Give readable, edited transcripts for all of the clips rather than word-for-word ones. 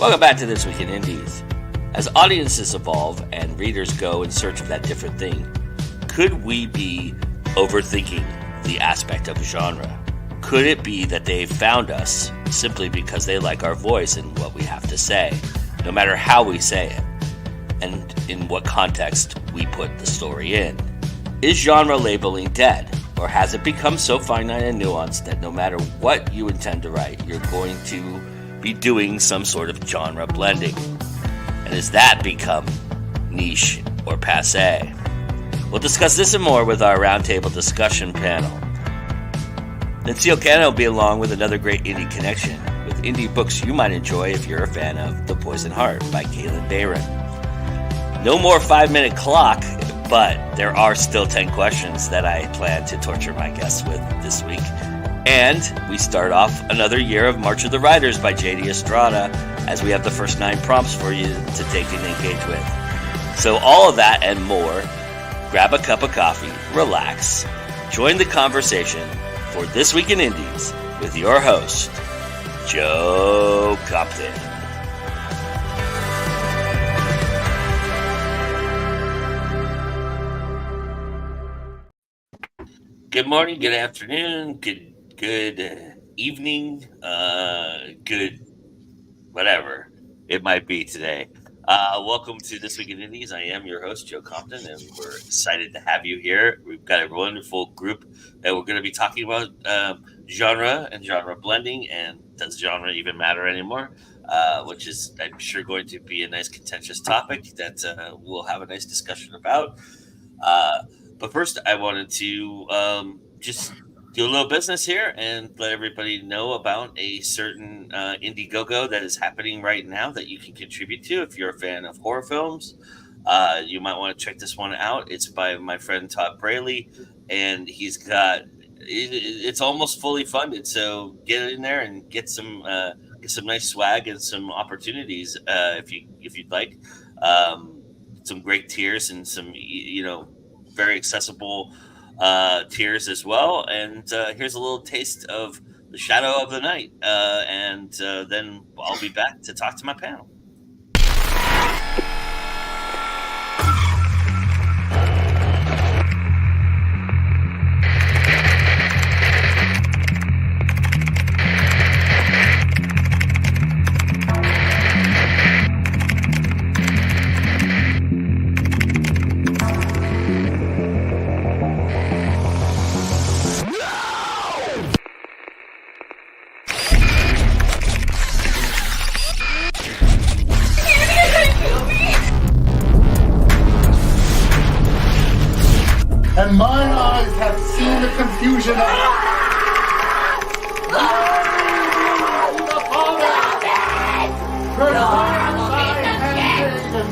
Welcome back to This Week in Indies. As audiences evolve and readers go in search of that different thing, could we be overthinking the aspect of a genre? Could it be that they found us simply because they like our voice and what we have to say, no matter how we say it, and in what context we put the story in? Is genre labeling dead, or has it become so finite and nuanced that no matter what you intend to write, you're going to be doing some sort of genre blending? And has that become niche or passé? We'll discuss this and more with our roundtable discussion panel. Nancy Cannon will be along with another great indie connection with indie books you might enjoy if you're a fan of The Poison Heart by Kalynn Bayron. No more 5-minute clock, but there are still 10 questions that I plan to torture my guests with this week. And we start off another year of March of the Writers by JD Estrada, as we have the first 9 prompts for you to take and engage with. So all of that and more, grab a cup of coffee, relax, join the conversation for This Week in Indies with your host, Joe Compton. Good morning, good afternoon, good evening, good whatever it might be today. Welcome to This Week in Indies. I am your host, Joe Compton, and we're excited to have you here. We've got a wonderful group that we're going to be talking about genre and genre blending, and does genre even matter anymore? Which is, I'm sure, going to be a nice contentious topic that we'll have a nice discussion about. But first, I wanted to just do a little business here and let everybody know about a certain Indiegogo that is happening right now that you can contribute to if you're a fan of horror films. You might want to check this one out. It's by my friend Todd Braley, and he's got it's almost fully funded. So get in there and get some nice swag and some opportunities if you'd like. Some great tiers and some very accessible tiers as well. And here's a little taste of the shadow of the night. And then I'll be back to talk to my panel. And mine eyes have seen the confusion of the Father, her handmaiden,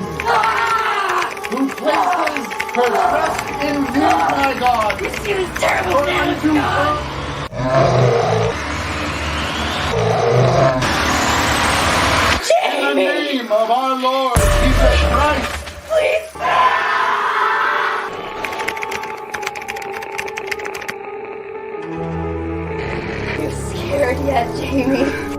who places her trust in thee, my God. This is terrible, man. In the name of our Lord Jesus Christ. Please. Scared yet, Jamie?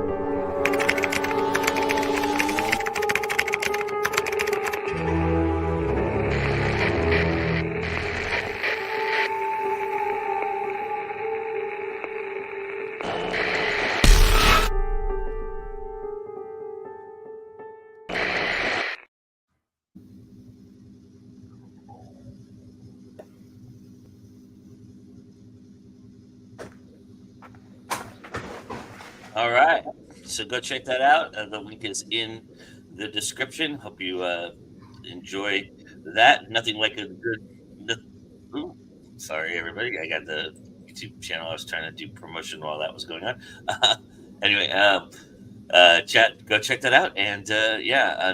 All right, so go check that out. The link is in the description. Hope you enjoy that. Nothing like a good. Ooh, sorry, everybody. I got the YouTube channel. I was trying to do promotion while that was going on. Anyway, chat. Go check that out. And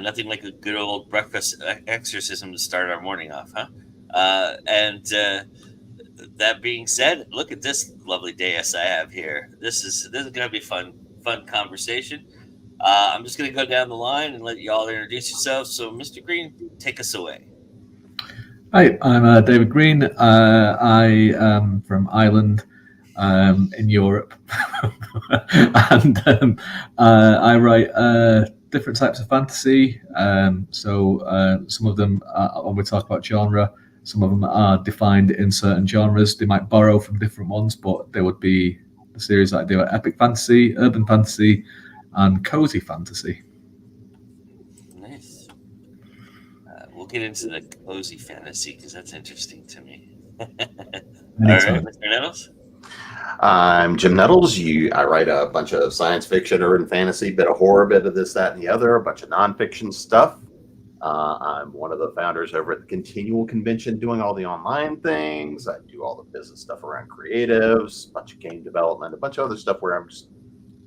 nothing like a good old breakfast exorcism to start our morning off, huh? That being said, look at this lovely dais I have here. This is going to be fun conversation. I'm just going to go down the line and let y'all introduce yourselves. So, Mr. Green, take us away. Hi, I'm David Green. I am from Ireland in Europe. And I write different types of fantasy. So some of them, when we talk about genre, some of them are defined in certain genres. They might borrow from different ones, but they would be the series that I do are epic fantasy, urban fantasy, and cozy fantasy. Nice. We'll get into the cozy fantasy because that's interesting to me. All right, Mr. Nettles? I'm Jim Nettles. I write a bunch of science fiction, urban fantasy, bit of horror, bit of this, that, and the other, a bunch of nonfiction stuff. I'm one of the founders over at the Continual Convention doing all the online things. I do all the business stuff around creatives, a bunch of game development, a bunch of other stuff where I'm just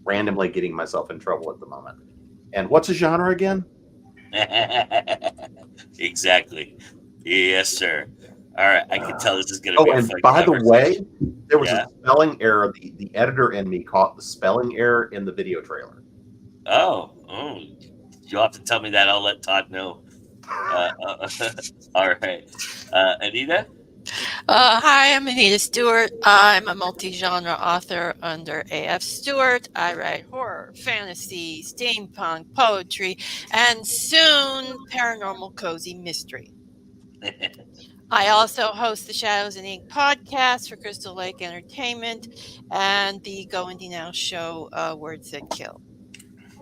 randomly getting myself in trouble at the moment. And what's a genre again? Exactly. Yes, sir. All right. I can tell this is going to be a fun by the way, there was Yeah. a spelling error. The editor in me caught the spelling error in the video trailer. Oh, you'll have to tell me that. I'll let Todd know. All right. Anita? Hi, I'm Anita Stewart. I'm a multi-genre author under A.F. Stewart. I write horror, fantasy, steampunk, poetry, and soon paranormal cozy mystery. I also host the Shadows and Ink podcast for Crystal Lake Entertainment and the Go Indie Now show, Words That Kill.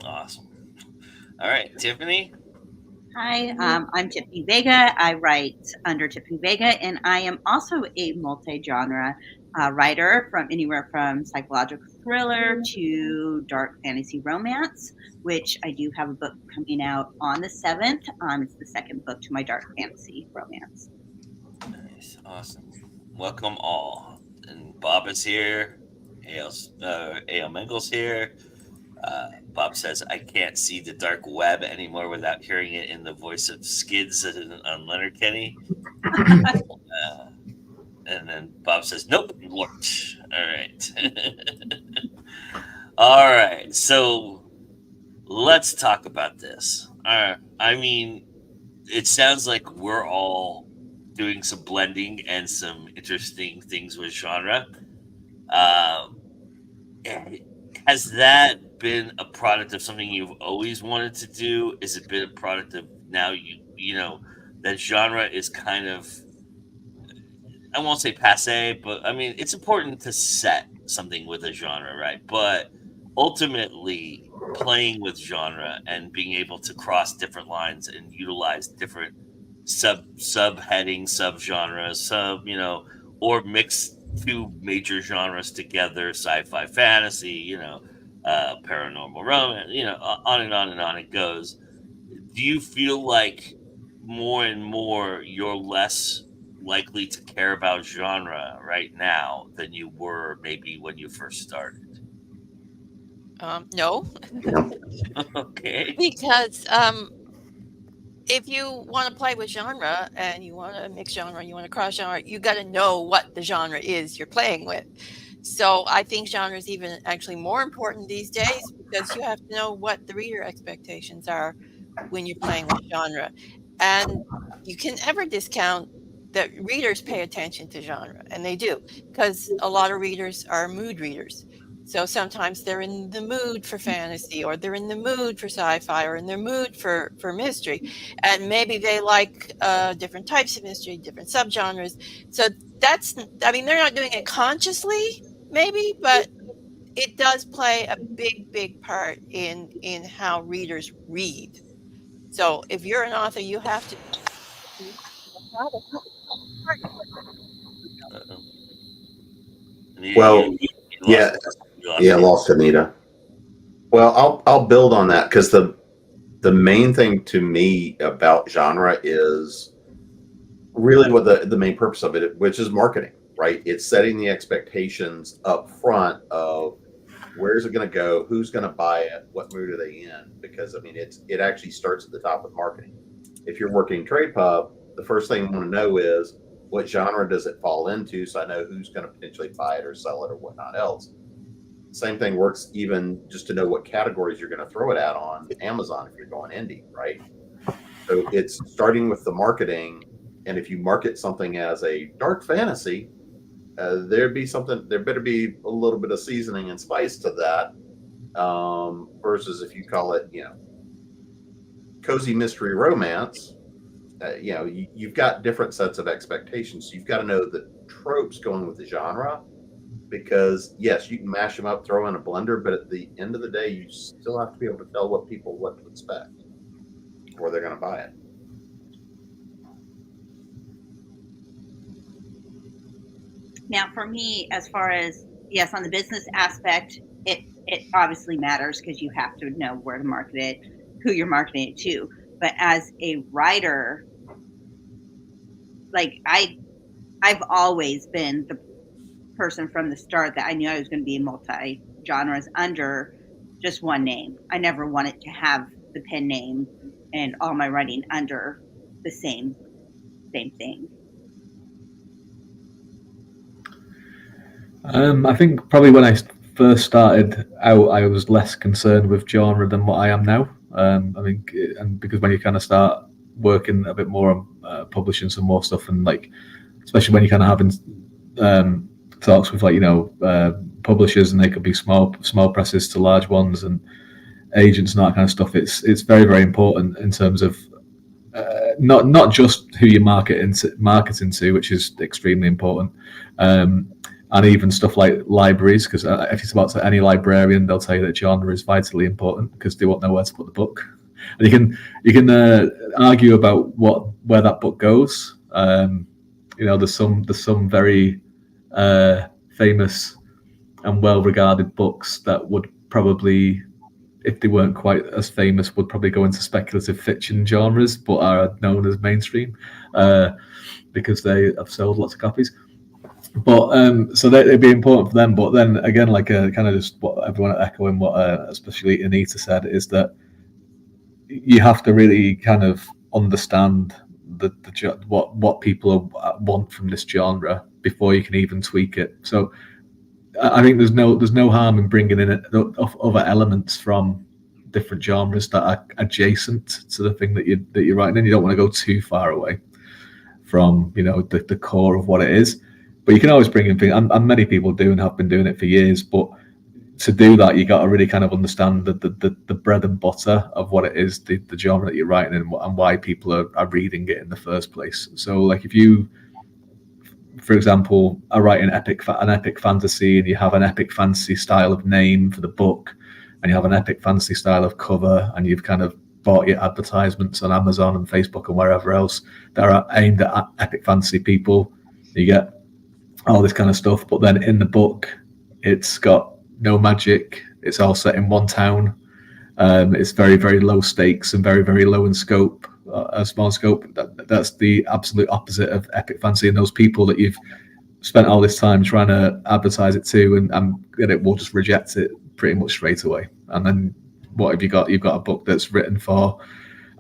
Awesome. All right, Tiffany? Hi, I'm Tiffany Vega. I write under Tiffany Vega, and I am also a multi-genre writer from anywhere from psychological thriller to dark fantasy romance, which I do have a book coming out on the 7th. It's the second book to my dark fantasy romance. Nice. Awesome. Welcome all. And Bob is here. A.L. Mengel's here. Bob says, I can't see the dark web anymore without hearing it in the voice of Skids on Leonard Kenny. And then Bob says, nope, it worked. All right. All right. So let's talk about this. I mean, it sounds like we're all doing some blending and some interesting things with genre. Has that been a product of something you've always wanted to do? Is it been a product of now you know that genre is kind of, I won't say passe, but I mean it's important to set something with a genre, right? But ultimately playing with genre and being able to cross different lines and utilize different subheadings, subgenres, or mix two major genres together, sci-fi, fantasy, paranormal romance, on and on and on it goes. Do you feel like more and more you're less likely to care about genre right now than you were maybe when you first started? No. Okay. Because if you want to play with genre and you want to mix genre, you want to cross genre, you got to know what the genre is you're playing with. So I think genre is even actually more important these days because you have to know what the reader expectations are when you're playing with genre. And you can never discount that readers pay attention to genre, and they do, because a lot of readers are mood readers. So sometimes they're in the mood for fantasy, or they're in the mood for sci-fi, or in their mood for mystery. And maybe they like different types of mystery, different subgenres. So they're not doing it consciously, maybe, but it does play a big part in how readers read. So if you're an author, you have to. Well, yeah, lost Anita. Well, I'll build on that because the main thing to me about genre is really what the main purpose of it, which is marketing, right? It's setting the expectations up front of where's it going to go, who's going to buy it, what mood are they in? Because I mean, it actually starts at the top with marketing. If you're working trade pub, the first thing you want to know is what genre does it fall into, so I know who's going to potentially buy it or sell it or whatnot else. Same thing works even just to know what categories you're going to throw it out on Amazon if you're going indie, right? So it's starting with the marketing, and if you market something as a dark fantasy, there better be a little bit of seasoning and spice to that, versus if you call it, cozy mystery romance, you've got different sets of expectations. You've got to know the tropes going with the genre, because yes, you can mash them up, throw in a blender, but at the end of the day, you still have to be able to tell people what to expect, or they're going to buy it. Now, for me, as far as, yes, on the business aspect, it obviously matters because you have to know where to market it, who you're marketing it to. But as a writer, like I've always been the person from the start that I knew I was going to be multi-genres under just one name. I never wanted to have the pen name and all my writing under the same thing. I think probably when I first started out, I was less concerned with genre than what I am now. I think, and because when you kind of start working a bit more on publishing some more stuff, and like, especially when you're kind of having talks with publishers, and they could be small presses to large ones, and agents and that kind of stuff. It's very, very important in terms of not just who you marketing to, which is extremely important. And even stuff like libraries, because if it's about any librarian, they'll tell you that genre is vitally important because they won't know where to put the book. And you can argue about where that book goes. There's some very famous and well-regarded books that would probably, if they weren't quite as famous, would probably go into speculative fiction genres, but are known as mainstream because they have sold lots of copies. But so it'd be important for them. But then again, like kind of just what everyone echoing what especially Anita said, is that you have to really kind of understand what people want from this genre before you can even tweak it. So I think there's no harm in bringing in other elements from different genres that are adjacent to the thing that you're writing in. You don't want to go too far away from the core of what it is. But you can always bring in things, and many people do and have been doing it for years. But to do that, you got to really kind of understand the bread and butter of what it is, the genre that you're writing in, and why people are reading it in the first place. So, like, if you, for example, are writing an epic fantasy, and you have an epic fantasy style of name for the book, and you have an epic fantasy style of cover, and you've kind of bought your advertisements on Amazon and Facebook and wherever else that are aimed at epic fantasy people, you get all this kind of stuff. But then in the book, it's got no magic. It's all set in one town. It's very, very low stakes and very, very low in scope, a small scope. That's the absolute opposite of epic fantasy. And those people that you've spent all this time trying to advertise it to, and it will just reject it pretty much straight away. And then what have you got? You've got a book that's written for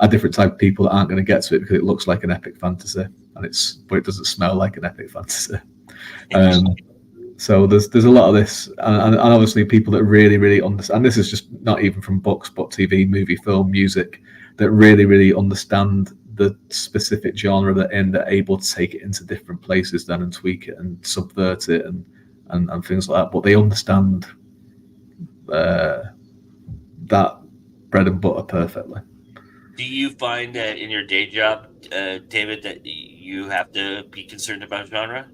a different type of people that aren't going to get to it because it looks like an epic fantasy, but it doesn't smell like an epic fantasy. So there's a lot of this, and obviously people that really, really understand, and this is just not even from books, but TV, movie, film, music, that really, really understand the specific genre they're in, that are able to take it into different places then and tweak it and subvert it and things like that. But they understand that bread and butter perfectly. Do you find that in your day job, David, that you have to be concerned about genre?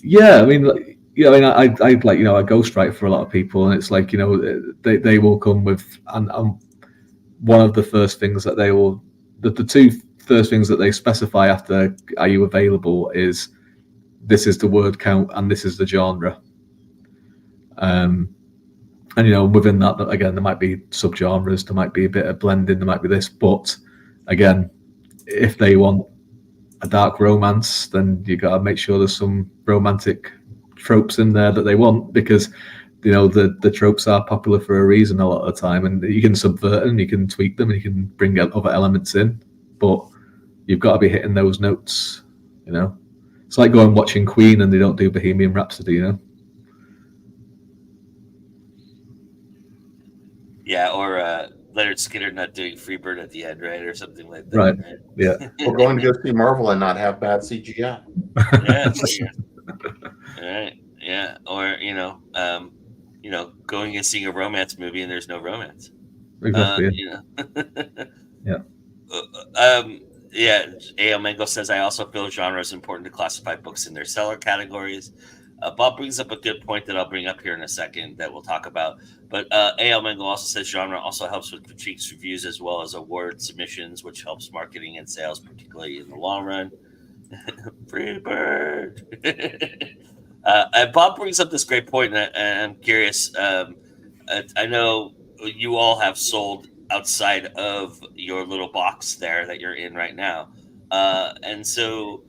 Yeah, I mean, I ghostwrite for a lot of people, and it's like, they will come with, and one of the first things that they will, the two first things that they specify after "are you available" is, this is the word count and this is the genre. And within that, again, there might be subgenres, there might be a bit of blending, there might be this, but again, if they want a dark romance, then you got to make sure there's some romantic tropes in there that they want, because the tropes are popular for a reason a lot of the time, and you can subvert them, you can tweak them, and you can bring other elements in, but you've got to be hitting those notes. It's like going watching Queen and they don't do Bohemian Rhapsody. Yeah, or Leonard Skinner not doing Freebird at the end, right, or something like that. Right. Yeah. We're going to go see Marvel and not have bad CGI. Yeah. Right. Yeah. Or going and seeing a romance movie and there's no romance. exactly. Yeah. Yeah. A.L. Mango says, I also feel genre is important to classify books in their seller categories. Bob brings up a good point that I'll bring up here in a second that we'll talk about. But A.L. Mango also says genre also helps with critiques, reviews, as well as award submissions, which helps marketing and sales, particularly in the long run. Free bird. And Bob brings up this great point, and I'm curious. I know you all have sold outside of your little box there that you're in right now. And so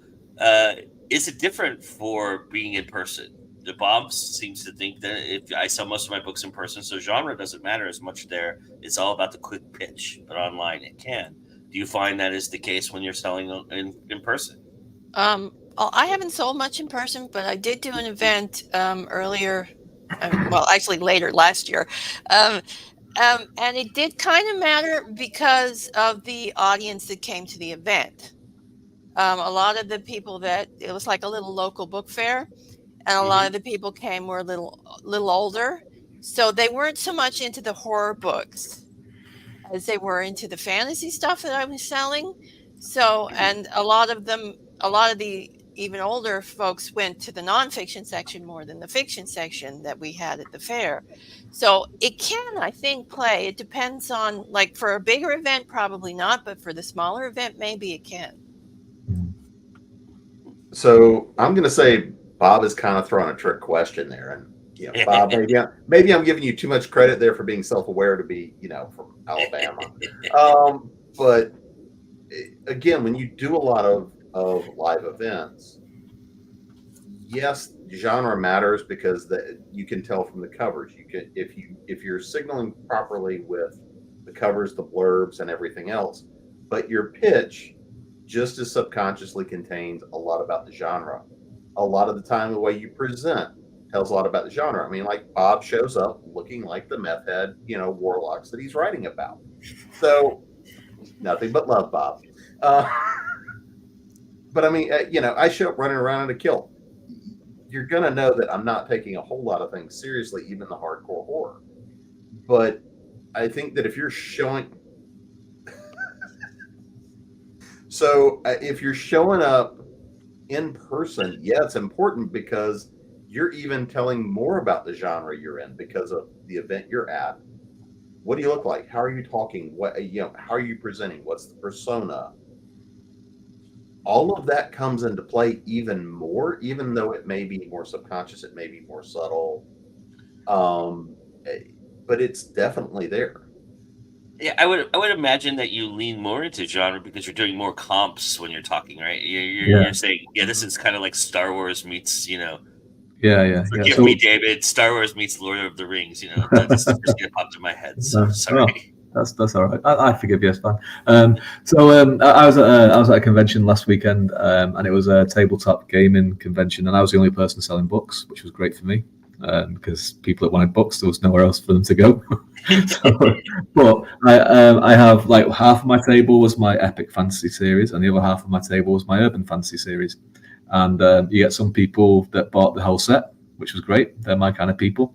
is it different for being in person? The Bob seems to think that if I sell most of my books in person, so genre doesn't matter as much there. It's all about the quick pitch, but online it can. Do you find that is the case when you're selling in person? I haven't sold much in person, but I did do an event earlier, well, actually later last year. And it did kind of matter because of the audience that came to the event. A lot of the people it was like a little local book fair, and a lot of the people came were a little older. So they weren't so much into the horror books as they were into the fantasy stuff that I was selling. So, and a lot of the even older folks went to the nonfiction section more than the fiction section that we had at the fair. So it can, I think, play. It depends on, like, for a bigger event, probably not, but for the smaller event, maybe it can. So I'm going to say Bob is kind of throwing a trick question there. And, Bob, maybe I'm giving you too much credit there for being self-aware to be, from Alabama. But again, when you do a lot of live events, yes, genre matters because you can tell from the covers. You can, if you're signaling properly with the covers, the blurbs, and everything else, but your pitch just as subconsciously contains a lot about the genre. A lot of the time, the way you present tells a lot about the genre. I mean, like Bob shows up looking like the meth head, warlocks that he's writing about. So nothing but love, Bob. But I mean, I show up running around in a kilt. You're going to know that I'm not taking a whole lot of things seriously, even the hardcore horror. But I think that if you're showing... So if you're showing up in person, yeah, it's important because you're even telling more about the genre you're in because of the event you're at. What do you look like? How are you talking? What, how are you presenting? What's the persona? All of that comes into play even more, even though it may be more subconscious, it may be more subtle, but it's definitely there. Yeah, I would imagine that you lean more into genre because you're doing more comps when you're talking, right? You're saying, this is kind of like Star Wars meets, Forgive me, David. Star Wars meets Lord of the Rings. That just popped in my head. So sorry. That's all right. I forgive you. It's fine. I was at a convention last weekend, and it was a tabletop gaming convention, and I was the only person selling books, which was great for me. Because people that wanted books, there was nowhere else for them to go. But I have, like, half of my table was my epic fantasy series, and the other half of my table was my urban fantasy series. And you get some people that bought the whole set, which was great. They're my kind of people.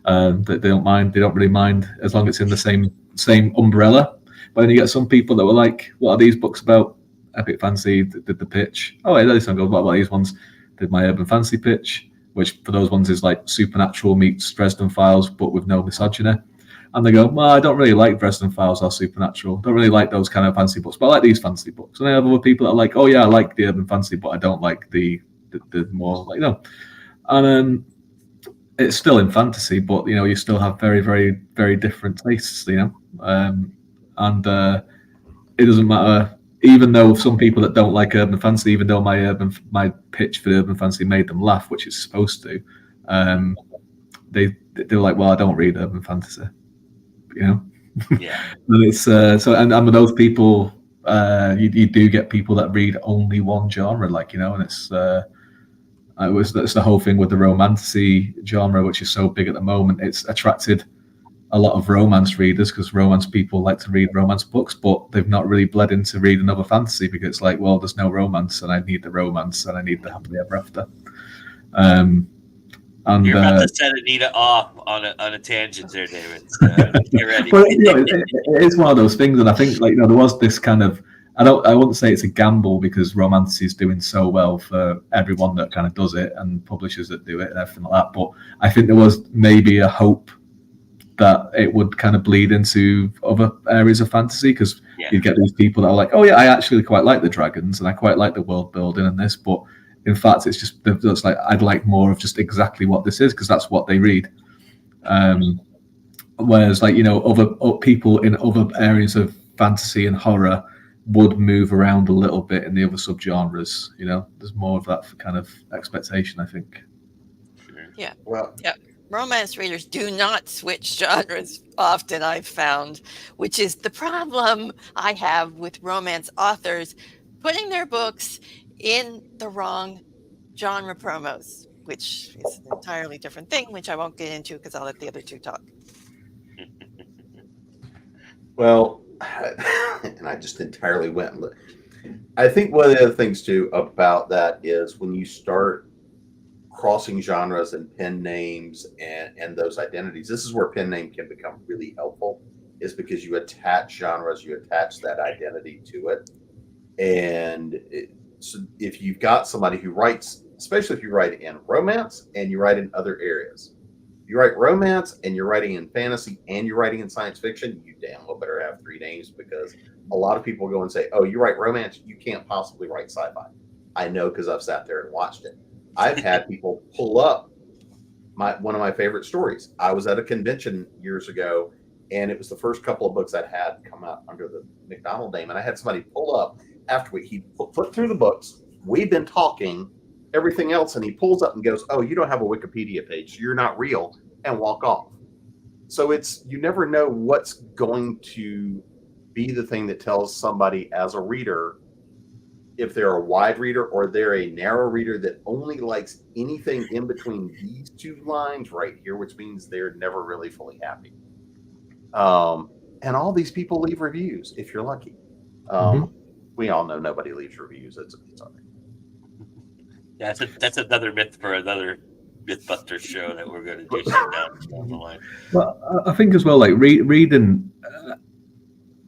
They don't mind. They don't really mind as long as it's in the same umbrella. But then you get some people that were like, "What are these books about?" Epic fantasy. Did the pitch. Oh, yeah, this one goes. What about these ones? Did my urban fantasy pitch, which for those ones is like Supernatural meets Dresden Files, but with no misogyny. And they go, well, I don't really like Dresden Files or Supernatural. I don't really like those kind of fantasy books, but I like these fantasy books. And I have other people that are like, oh yeah, I like the urban fantasy, but I don't like the more, like, And it's still in fantasy, but you still have very, very, very different tastes, and it doesn't matter. Even though some people that don't like urban fantasy, even though my pitch for urban fantasy made them laugh, which it's supposed to, they're like, well, I don't read urban fantasy, Yeah. And it's and with those people, you do get people that read only one genre, and it's that's the whole thing with the romantasy genre, which is so big at the moment. It's attracted a lot of romance readers because romance people like to read romance books, but they've not really bled into read another fantasy because it's like, well, there's no romance and I need the romance and I need the happily ever after. And And you're about to set Anita off on a tangent there, David. So get ready. Well, it is one of those things, and I think there was this kind of I wouldn't say it's a gamble because Romantasy is doing so well for everyone that kind of does it and publishers that do it and everything like that. But I think there was maybe a hope that it would kind of bleed into other areas of fantasy because you get these people that are like, oh yeah, I actually quite like the dragons and I quite like the world building and this, but in fact, it's like I'd like more of just exactly what this is because that's what they read. Whereas, other people in other areas of fantasy and horror would move around a little bit in the other subgenres. There's more of that kind of expectation, I think. Yeah. Well, yeah. Romance readers do not switch genres often, I've found, which is the problem I have with romance authors putting their books in the wrong genre promos, which is an entirely different thing, which I won't get into because I'll let the other two talk. Well, and I just entirely went and looked. I think one of the other things too about that is when you start crossing genres and pen names and those identities, this is where pen name can become really helpful, is because you attach genres, you attach that identity to it. And so if you've got somebody who writes, especially if you write in romance and you write in other areas, you write romance and you're writing in fantasy and you're writing in science fiction, you damn well better have three names because a lot of people go and say, oh, you write romance, you can't possibly write sci-fi. I know because I've sat there and watched it. I've had people pull up one of my favorite stories. I was at a convention years ago and it was the first couple of books I'd had come out under the McDonald name. And I had somebody pull up after he flipped through the books. We've been talking everything else. And he pulls up and goes, oh, you don't have a Wikipedia page. So you're not real, and walk off. So you never know what's going to be the thing that tells somebody as a reader if they're a wide reader or they're a narrow reader that only likes anything in between these two lines right here, which means they're never really fully happy. And all these people leave reviews if you're lucky. We all know nobody leaves reviews. It's all right. Yeah, that's another myth for another Mythbusters show that we're going to do down the line. Well, I think as well, reading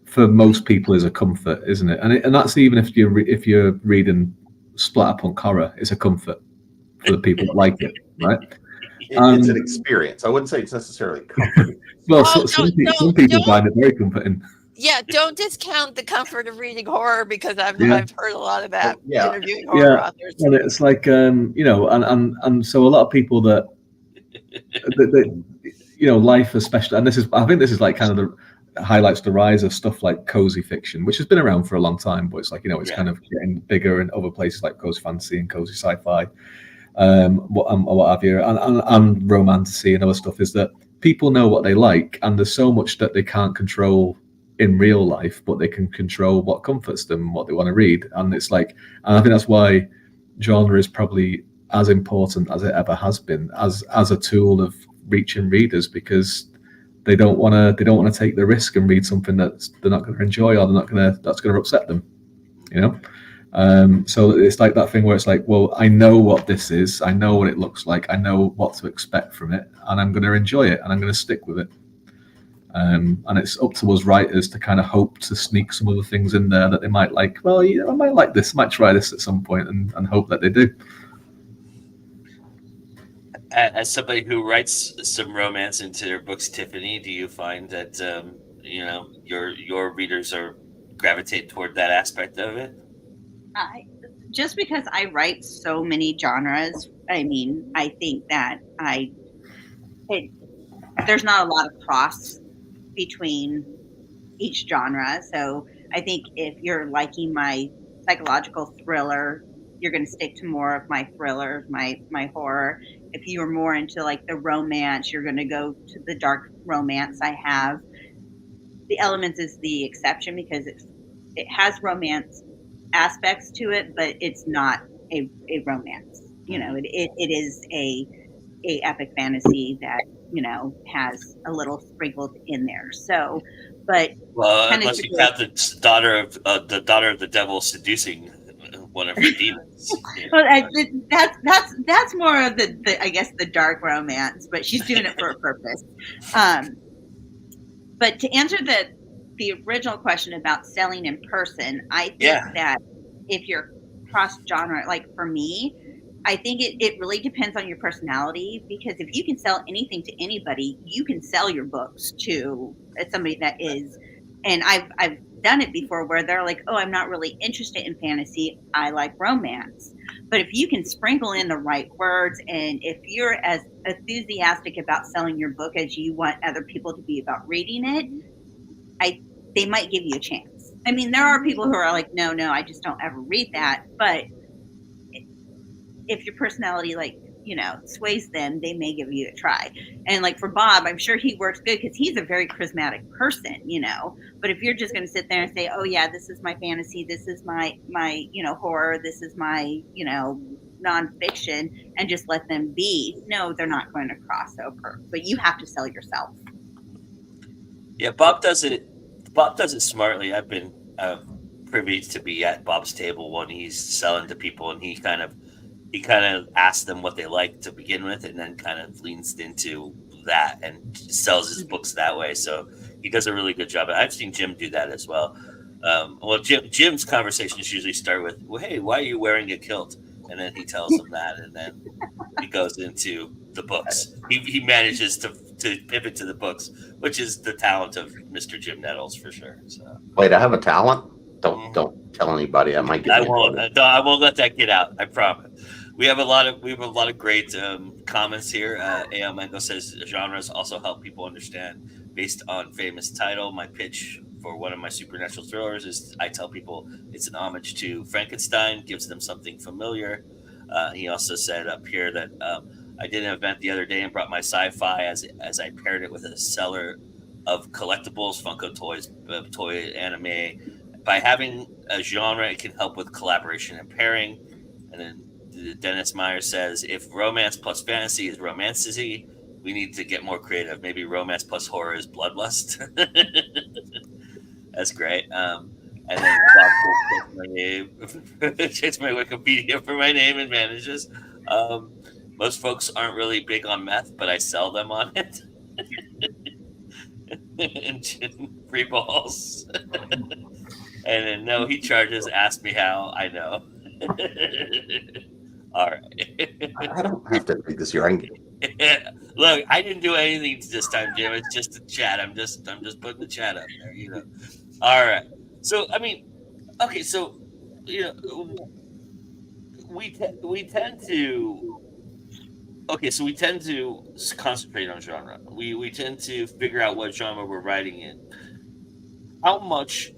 for most people is a comfort, isn't it? And that's even if you're reading splatterpunk horror, it's a comfort for the people that like it, right? It's an experience. I wouldn't say it's necessarily comforting. Well, some people find it very comforting. Yeah, don't discount the comfort of reading horror because I've heard a lot of that interviewing horror authors. And it's like and so a lot of people that life especially, and I think this is like kind of highlights the rise of stuff like cozy fiction, which has been around for a long time, but it's like it's kind of getting bigger in other places like cozy fantasy and cozy sci-fi, what have you, and romantasy and other stuff. Is that people know what they like, and there's so much that they can't control in real life, but they can control what comforts them, what they want to read. And it's like, and I think that's why genre is probably as important as it ever has been as a tool of reaching readers, because they don't want to take the risk and read something that they're not going to enjoy or that's going to upset them, so it's like that thing where it's like, well, I know what this is, I know what it looks like, I know what to expect from it, and I'm going to enjoy it and I'm going to stick with it. And it's up to us writers to kind of hope to sneak some other things in there that they might like. Well, I might like this, I might try this at some point, and hope that they do. As somebody who writes some romance into their books, Tiffany, do you find that your readers are gravitate toward that aspect of it? Just because I write so many genres, I mean, I think that there's not a lot of cross between each genre. So I think if you're liking my psychological thriller, you're going to stick to more of my thriller, my horror. If you're more into like the romance, you're going to go to the dark romance I have. The Elements is the exception because it has romance aspects to it, but it's not a romance. It is a epic fantasy that has a little sprinkled in there. So, but unless you count the daughter of the devil seducing one of her demons. Well, that's more of the I guess the dark romance, but she's doing it for a purpose. But to answer the original question about selling in person, I think that if you're cross genre, like for me, I think it really depends on your personality, because if you can sell anything to anybody, you can sell your books to somebody that is. And I've done it before where they're like, oh, I'm not really interested in fantasy. I like romance. But if you can sprinkle in the right words, and if you're as enthusiastic about selling your book as you want other people to be about reading it, they might give you a chance. I mean, there are people who are like, no, I just don't ever read that. But if your personality, like, sways them, they may give you a try. And like for Bob, I'm sure he works good because he's a very charismatic person, but if you're just going to sit there and say, oh yeah, this is my fantasy, this is my horror, this is my nonfiction, and just let them be, no, they're not going to cross over. But you have to sell yourself. Yeah, Bob does it smartly. I've been privy to be at Bob's table when he's selling to people, and he kind of asks them what they like to begin with, and then kind of leans into that and sells his books that way. So he does a really good job. I've seen Jim do that as well. Jim's conversations usually start with, well, hey, why are you wearing a kilt? And then he tells them that, and then he goes into the books. He manages to pivot to the books, which is the talent of Mr. Jim Nettles for sure. So. Wait, I have a talent? Don't tell anybody. I might get. I won't let that get out. I promise. We have a lot of great comments here. A.L. Mango says genres also help people understand based on famous title. My pitch for one of my supernatural thrillers is I tell people it's an homage to Frankenstein, gives them something familiar. He also said up here that I did an event the other day and brought my sci-fi as I paired it with a seller of collectibles, Funko toys, toy anime. By having a genre, it can help with collaboration and pairing. And then Dennis Meyer says, if romance plus fantasy is romantasy, we need to get more creative. Maybe romance plus horror is bloodlust. That's great. And then Bob checks my Wikipedia for my name and manages. Most folks aren't really big on meth, but I sell them on it. And free balls. And then no, he charges. Ask me how. I know. All right. I don't have to read this. Look, I didn't do anything this time, Jim. It's just a chat. I'm just putting the chat up there, All right. So I mean, okay. So we tend to. Okay, so we tend to concentrate on genre. We tend to figure out what genre we're writing in. How much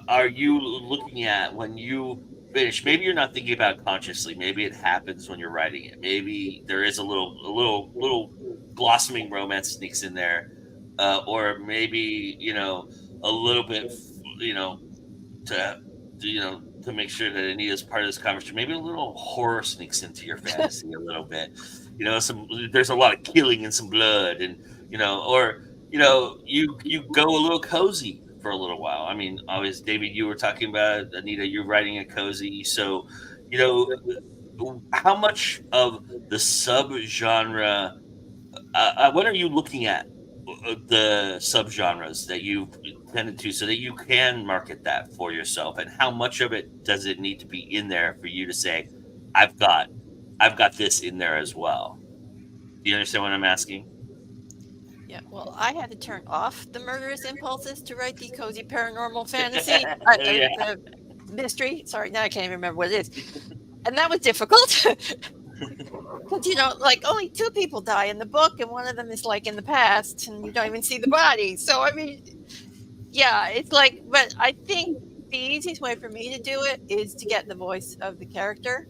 are you looking at when you finish? Maybe you're not thinking about it consciously. Maybe it happens when you're writing it. Maybe there is a little blossoming romance sneaks in there, or maybe a little bit to make sure that Anita's part of this conversation. Maybe a little horror sneaks into your fantasy a little bit. There's a lot of killing and some blood, and you go a little cozy for a little while. I mean, always, David, you were talking about Anita, you're writing a cozy. So, how much of the subgenre? What are you looking at? The subgenres that you've tended to, so that you can market that for yourself, and how much of it does it need to be in there for you to say, I've got this in there as well? Do you understand what I'm asking? Yeah, well, I had to turn off the murderous impulses to write the cozy paranormal fantasy mystery. Sorry, now I can't even remember what it is, and that was difficult. Because like only 2 people die in the book, and one of them is like in the past, and you don't even see the body. So I mean, yeah, it's like, but I think the easiest way for me to do it is to get the voice of the character,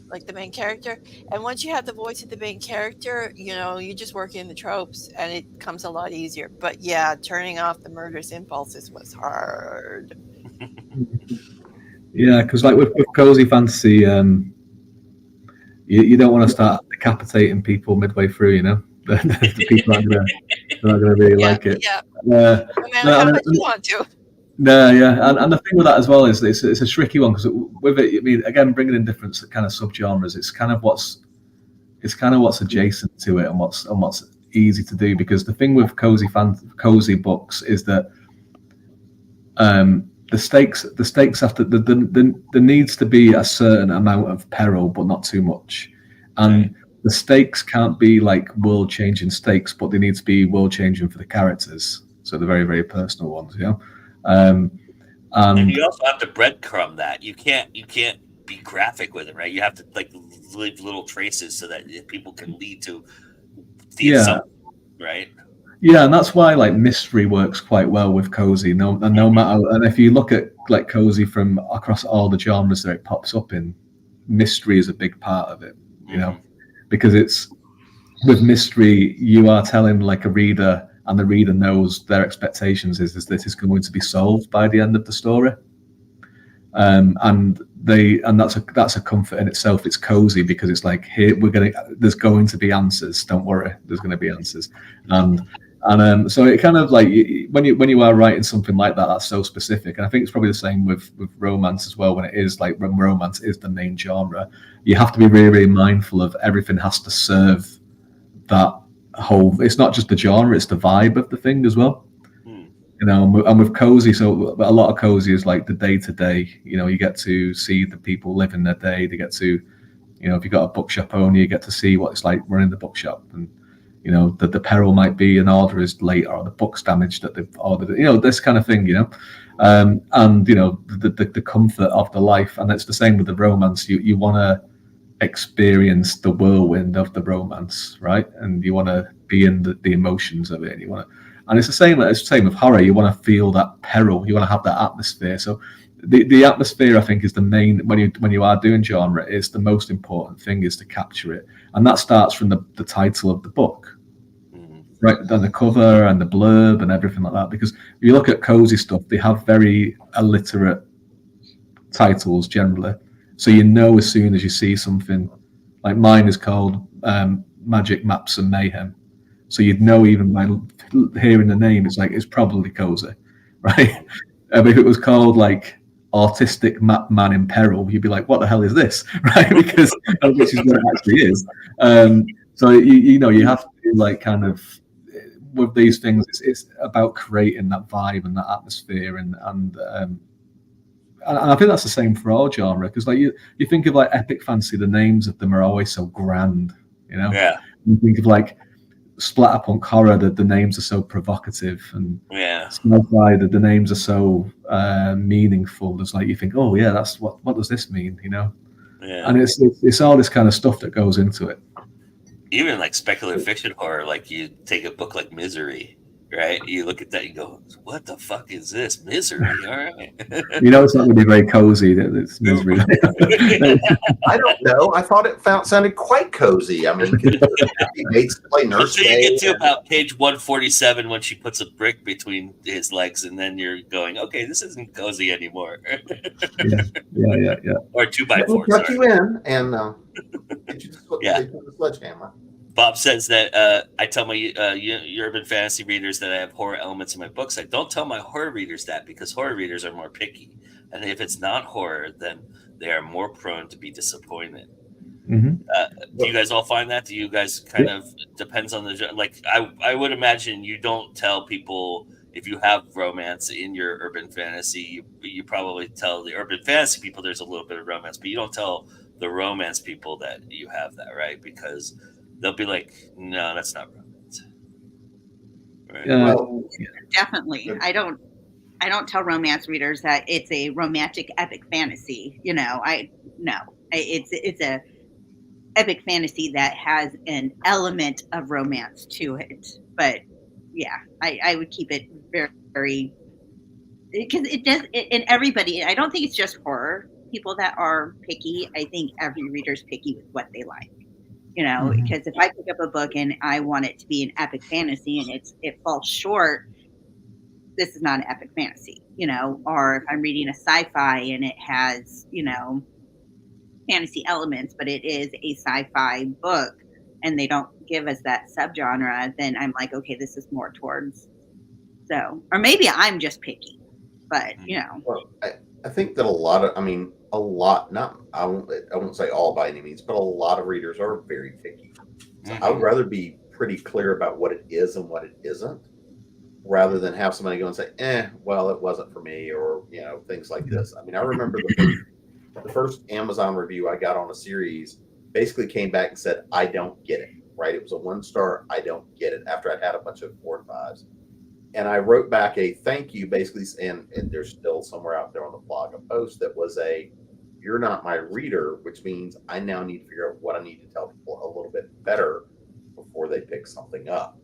like the main character. And once you have the voice of the main character, you just work in the tropes, and it comes a lot easier. But yeah, turning off the murderous impulses was hard. Yeah, because like with cozy fantasy, you don't want to start decapitating people midway through, the people aren't going to really like it. Yeah. No matter how much you want to. No, yeah, and the thing with that as well is it's a tricky one because with it, I mean, again, bringing in different kind of subgenres, it's kind of what's adjacent to it and what's easy to do. Because the thing with cozy books is that the stakes have to there needs to be a certain amount of peril, but not too much, and the stakes can't be like world changing stakes, but they need to be world changing for the characters. So the very, very personal ones, you know. And you also have to breadcrumb that. You can't be graphic with it, right? You have to like leave little traces so that people can lead to something, right? Yeah, and that's why like mystery works quite well with cozy. No matter, and if you look at like cozy from across all the genres that it pops up in, mystery is a big part of it. You know, because it's with mystery, you are telling like a reader, and the reader knows their expectations is this is going to be solved by the end of the story. And that's a comfort in itself. It's cozy because it's like, here there's going to be answers. Don't worry, there's going to be answers. And so it kind of like when you are writing something like that, that's so specific. And I think it's probably the same with romance as well. When it is like when romance is the main genre, you have to be really, really mindful of everything has to serve that whole. It's not just the genre; it's the vibe of the thing as well. You know, and with cozy, so a lot of cozy is like the day to day. You know, you get to see the people living their day. They get to, you know, if you've got a bookshop owner, you get to see what it's like running the bookshop, and you know that the peril might be an order is late or the book's damaged that they've ordered. You know, this kind of thing. You know, and you know the comfort of the life, and it's the same with the romance. You want to experience the whirlwind of the romance, right? And you want to be in the emotions of it, and you want to. And it's the same with horror. You want to feel that peril. You want to have that atmosphere. So the atmosphere, I think, is the main, when you are doing genre, is the most important thing, is to capture it. And that starts from the title of the book, right? And the cover and the blurb and everything like that. Because if you look at cozy stuff, they have very illiterate titles generally. So you know as soon as you see something, like mine is called Magic, Maps and Mayhem. So you'd know even by hearing the name, it's like it's probably cozy, right? If it was called like Autistic Map Man in Peril, you'd be like, "What the hell is this?" Right? Because which is what it actually is. So you know you have to like kind of with these things, it's about creating that vibe and that atmosphere, and I think that's the same for all genre. Because like you think of like epic fantasy, the names of them are always so grand, you know. Yeah. You think of like splatterpunk horror, that the names are so provocative, and sci-fi, that the names are so meaningful. It's like you think, oh yeah, that's what does this mean, you know? Yeah. And it's all this kind of stuff that goes into it. Even like speculative fiction horror, like you take a book like Misery, right? You look at that, you go, "What the fuck is this? Misery?" All right. You know, it's not really very cozy. It's Misery. I don't know. I thought it sounded quite cozy. I mean, happy mates play nurse. Until you get to about page 147 when she puts a brick between his legs, and then you're going, "Okay, this isn't cozy anymore." yeah. Or 2x4. We'll tuck you in and get you the sledgehammer. Bob says that I tell my urban fantasy readers that I have horror elements in my books. I don't tell my horror readers that, because horror readers are more picky. And if it's not horror, then they are more prone to be disappointed. Mm-hmm. Do you guys all find that? Do you guys kind of, depends on the, like, I would imagine you don't tell people, if you have romance in your urban fantasy, you probably tell the urban fantasy people there's a little bit of romance, but you don't tell the romance people that you have that, right? Because they'll be like, no, that's not romance. Right? Well, definitely. I don't tell romance readers that it's a romantic epic fantasy. You know, it's a epic fantasy that has an element of romance to it. But yeah, I would keep it very, very, because it does. And everybody, I don't think it's just horror people that are picky. I think every reader's picky with what they like. You know, because if I pick up a book and I want it to be an epic fantasy and it falls short, this is not an epic fantasy, you know. Or if I'm reading a sci-fi and it has, you know, fantasy elements, but it is a sci-fi book and they don't give us that subgenre, then I'm like, okay, this is more towards, so, or maybe I'm just picky. But you know, Well, I think that I won't say all by any means, but a lot of readers are very picky. So I would rather be pretty clear about what it is and what it isn't, rather than have somebody go and say, well, it wasn't for me, or things like this. I mean, I remember the first Amazon review I got on a series basically came back and said, I don't get it. Right? It was a 1-star, I don't get it, after I'd had a bunch of 4 and 5s. And I wrote back a thank you, basically, and there's still somewhere out there on the blog a post that was you're not my reader, which means I now need to figure out what I need to tell people a little bit better before they pick something up.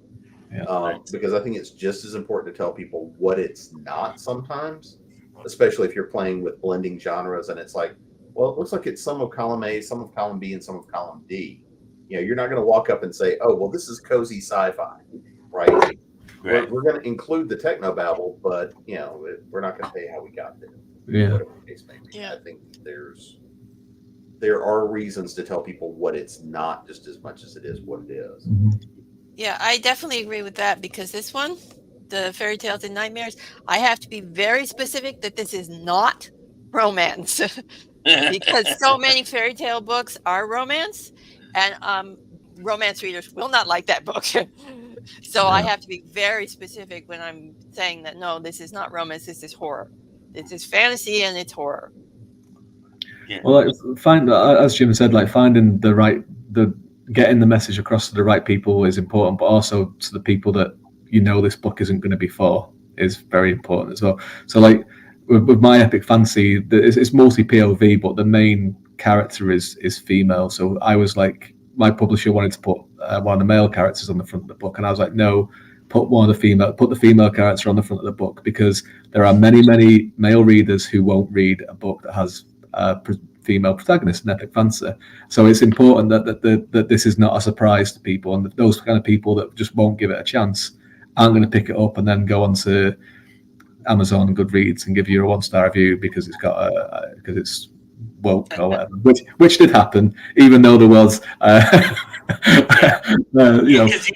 Yeah. Because I think it's just as important to tell people what it's not sometimes, especially if you're playing with blending genres and it's like, well, it looks like it's some of column A, some of column B, and some of column D. You're not going to walk up and say, oh, well, this is cozy sci-fi, right? We're going to include the technobabble, but we're not going to tell you how we got there. Yeah. Whatever the case may be. Yeah. I think there are reasons to tell people what it's not just as much as it is what it is. Mm-hmm. Yeah, I definitely agree with that, because this one, the Fairy Tales and Nightmares, I have to be very specific that this is not romance. Because so many fairy tale books are romance, and romance readers will not like that book. So I have to be very specific when I'm saying that, no, this is not romance, this is horror. This is fantasy and it's horror. Yeah. Well, as Jim said, finding getting the message across to the right people is important, but also to the people that this book isn't going to be for is very important as well. So with my epic fantasy, it's mostly POV, but the main character is female. So I was my publisher wanted to put one of the male characters on the front of the book, and I was like, no, put the female character on the front of the book, because there are many male readers who won't read a book that has female protagonist in epic fantasy. So it's important that this is not a surprise to people, and those kind of people that just won't give it a chance aren't going to pick it up and then go onto Amazon and Goodreads and give you a 1-star review because because it's woke or whatever, which did happen, even though there was because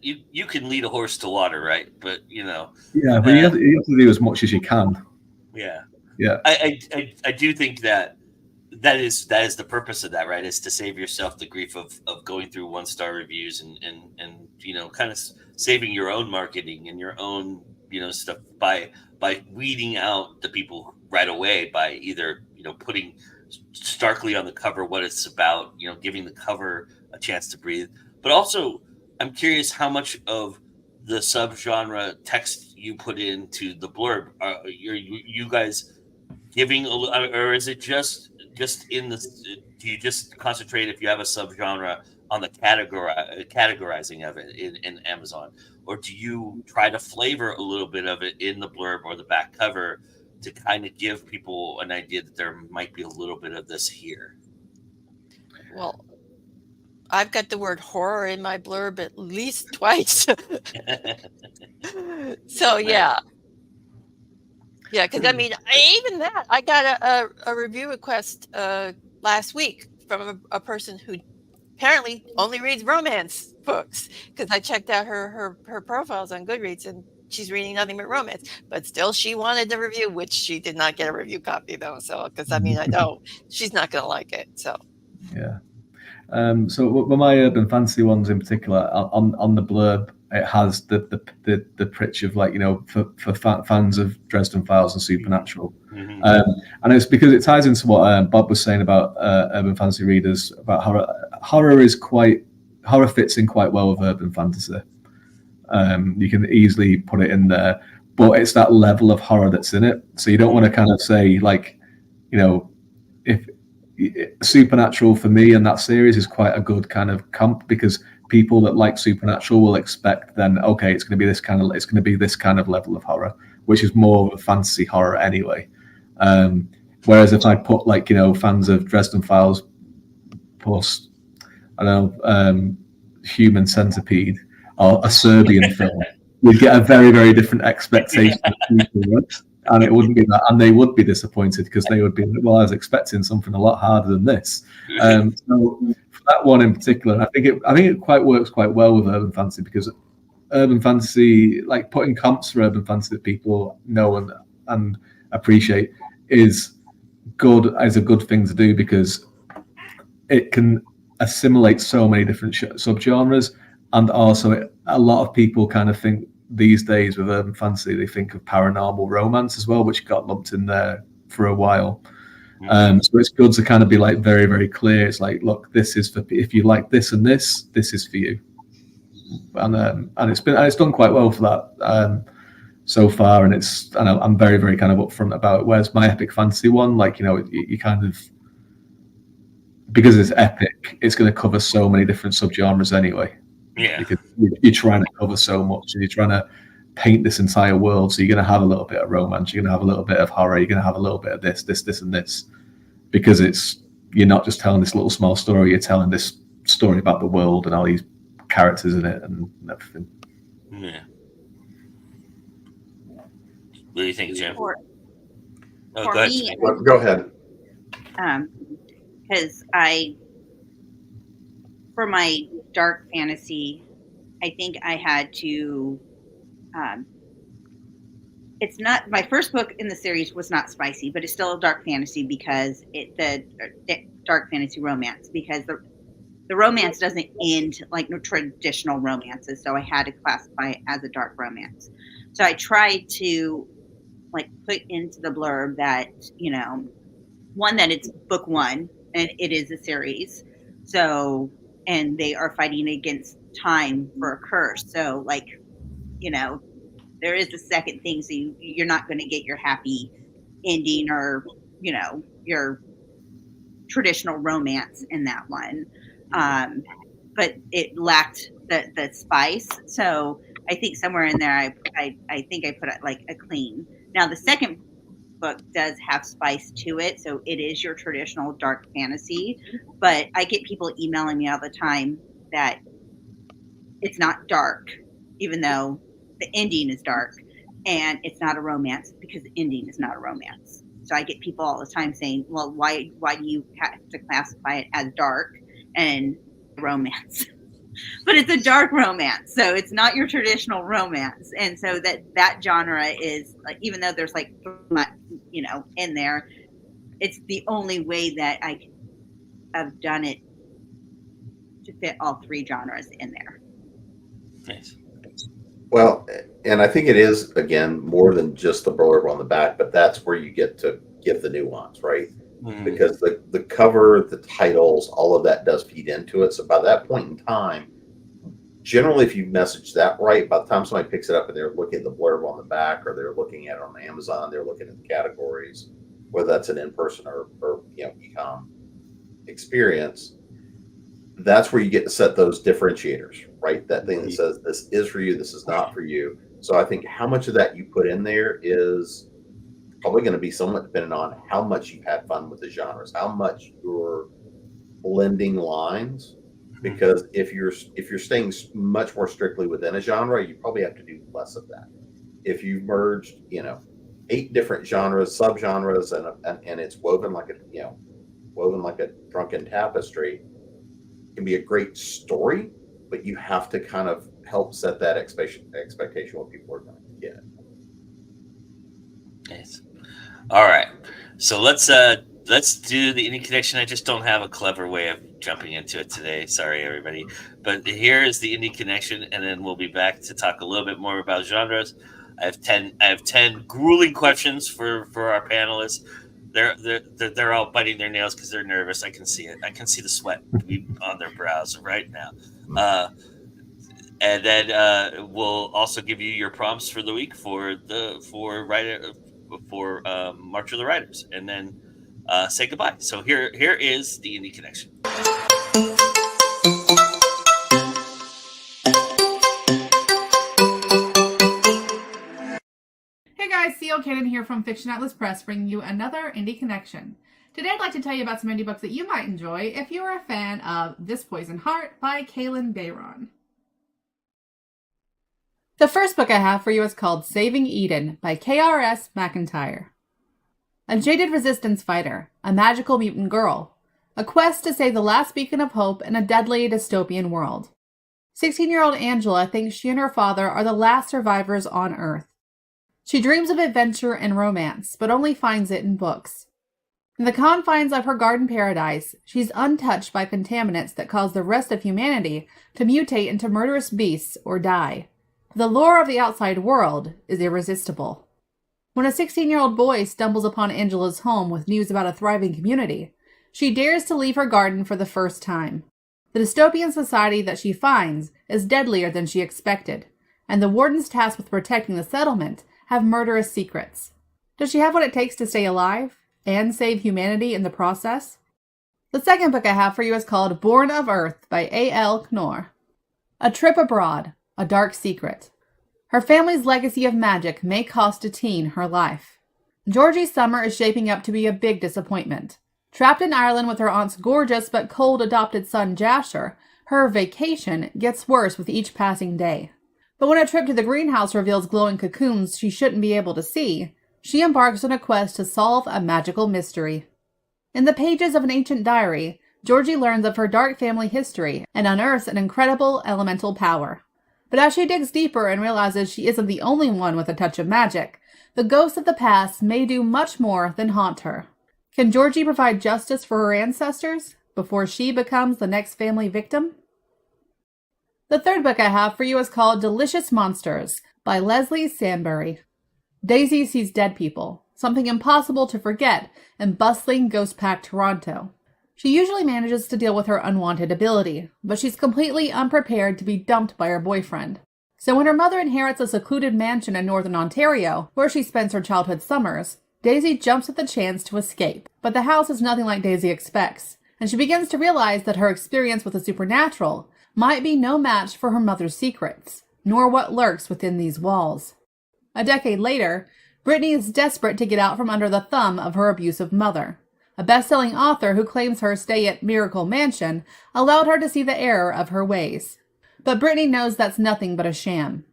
you can lead a horse to water, right? But but you have to do as much as you can. Yeah. I do think that is the purpose of that, right? Is to save yourself the grief of going through 1-star reviews and kind of saving your own marketing and your own stuff by weeding out the people right away, by either putting starkly on the cover what it's about, giving the cover a chance to breathe. But also, I'm curious how much of the subgenre text you put into the blurb are you guys giving, or is it just in the? Do you just concentrate, if you have a subgenre, on the categorizing of it in Amazon, or do you try to flavor a little bit of it in the blurb or the back cover to kind of give people an idea that there might be a little bit of this here? Well, I've got the word horror in my blurb at least twice. So yeah, because even that, I got a review request last week from a person who apparently only reads romance books, because I checked out her profiles on Goodreads and she's reading nothing but romance, but still she wanted the review, which she did not get a review copy though. So, because I know she's not going to like it. So, yeah. So with my urban fantasy ones in particular, on the blurb, it has the pitch of for fans of Dresden Files and Supernatural, and it's because it ties into what Bob was saying about urban fantasy readers, about horror fits in quite well with urban fantasy. You can easily put it in there, but it's that level of horror that's in it. So you don't want to kind of say if Supernatural for me and that series is quite a good kind of comp, because people that like Supernatural will expect then, okay, it's going to be this kind of level of horror, which is more of a fantasy horror anyway. Whereas if I put fans of Dresden Files plus Human Centipede or a Serbian film, you'd get a very, very different expectation of people, right? And it wouldn't be that, and they would be disappointed because they would be, well, I was expecting something a lot harder than this. So for that one in particular, I think it works quite well with urban fantasy, because urban fantasy, like putting comps for urban fantasy that people know and appreciate is a good thing to do, because it can assimilate so many different subgenres. And also a lot of people kind of think these days with urban fantasy, they think of paranormal romance as well, which got lumped in there for a while. So it's good to kind of be like very, very clear. It's like, look, this is for, if you like this and this is for you. And it's done quite well for that so far. And I'm very, very kind of upfront about it. Whereas my epic fantasy one, like, you know, you kind of, because it's epic, it's going to cover so many different subgenres anyway. Yeah. Because you're trying to cover so much, and you're trying to paint this entire world. So you're going to have a little bit of romance, you're going to have a little bit of horror, you're going to have a little bit of this, and this, because you're not just telling this little small story, you're telling this story about the world and all these characters in it and everything. Yeah. What do you think, Jim? For Go ahead. me, Go ahead. Because for my dark fantasy, I think I had to. It's not, my first book in the series was not spicy, but it's still a dark fantasy because the dark fantasy romance, because the romance doesn't end like no traditional romances. So I had to classify it as a dark romance. So I tried to like put into the blurb that, you know, one, that it's book one and it is a series. So, and they are fighting against time for a curse. So like, you know, there is a second thing. So you're not going to get your happy ending or, you know, your traditional romance in that one. But it lacked the spice. So I think somewhere in there, I think I put it like a clean. Now the second book does have spice to it. So it is your traditional dark fantasy, but I get people emailing me all the time that it's not dark, even though the ending is dark, and it's not a romance because the ending is not a romance. So I get people all the time saying, well, why do you have to classify it as dark and romance? But it's a dark romance, so it's not your traditional romance. And so that genre is like, even though there's like, you know, in there, it's the only way that I have done it to fit all three genres in there. Nice. Well, and I think it is, again, more than just the blurb on the back, but that's where you get to give the nuance, right? Mm-hmm. Because the cover, the titles, all of that does feed into it. So by that point in time, generally, if you message that right, by the time somebody picks it up and they're looking at the blurb on the back, or they're looking at it on Amazon, they're looking at the categories, whether that's an in-person or you know, e-com experience, that's where you get to set those differentiators, right? That thing that says this is for you, this is not for you. So I think how much of that you put in there is probably going to be somewhat dependent on how much you've had fun with the genres, how much you're blending lines. Because if you're staying much more strictly within a genre, you probably have to do less of that. If you've merged, you know, 8 different genres, subgenres, and it's woven like a drunken tapestry, it can be a great story, but you have to kind of help set that expectation what people are going to get. Nice. All right, so let's do the indie connection. I just don't have a clever way of jumping into it today. Sorry, everybody. But here is the indie connection, and then we'll be back to talk a little bit more about genres. I have 10 grueling questions for our panelists. They're all biting their nails because they're nervous. I can see it. I can see the sweat on their brows right now. And then we'll also give you your prompts for the week for March of the Writers, and then say goodbye. So here is the indie connection. Hey guys, C.L. Kalynn here from Fiction Atlas Press, bringing you another indie connection. Today I'd like to tell you about some indie books that you might enjoy if you are a fan of This Poison Heart by Kalynn Bayron. The first book I have for you is called Saving Eden by K.R.S. McIntyre. A jaded resistance fighter, a magical mutant girl, a quest to save the last beacon of hope in a deadly dystopian world. 16-year-old Angela thinks she and her father are the last survivors on Earth. She dreams of adventure and romance, but only finds it in books. In the confines of her garden paradise, she's untouched by contaminants that cause the rest of humanity to mutate into murderous beasts or die. The lure of the outside world is irresistible. When a 16-year-old boy stumbles upon Angela's home with news about a thriving community, she dares to leave her garden for the first time. The dystopian society that she finds is deadlier than she expected, and the wardens tasked with protecting the settlement have murderous secrets. Does she have what it takes to stay alive and save humanity in the process? The second book I have for you is called Born of Earth by A.L. Knorr. A trip abroad, a dark secret. Her family's legacy of magic may cost a teen her life. Georgie's summer is shaping up to be a big disappointment. Trapped in Ireland with her aunt's gorgeous but cold adopted son Jasher, her vacation gets worse with each passing day. But when a trip to the greenhouse reveals glowing cocoons she shouldn't be able to see, she embarks on a quest to solve a magical mystery. In the pages of an ancient diary, Georgie learns of her dark family history and unearths an incredible elemental power. But as she digs deeper and realizes she isn't the only one with a touch of magic, the ghosts of the past may do much more than haunt her. Can Georgie provide justice for her ancestors before she becomes the next family victim? The third book I have for you is called Delicious Monsters by Leslie Sandbury. Daisy sees dead people, something impossible to forget in bustling, ghost-packed Toronto. She usually manages to deal with her unwanted ability, but she's completely unprepared to be dumped by her boyfriend. So when her mother inherits a secluded mansion in northern Ontario, where she spends her childhood summers, Daisy jumps at the chance to escape. But the house is nothing like Daisy expects, and she begins to realize that her experience with the supernatural might be no match for her mother's secrets, nor what lurks within these walls. A decade later, Brittany is desperate to get out from under the thumb of her abusive mother. A best-selling author who claims her stay at Miracle Mansion allowed her to see the error of her ways. But Brittany knows that's nothing but a sham.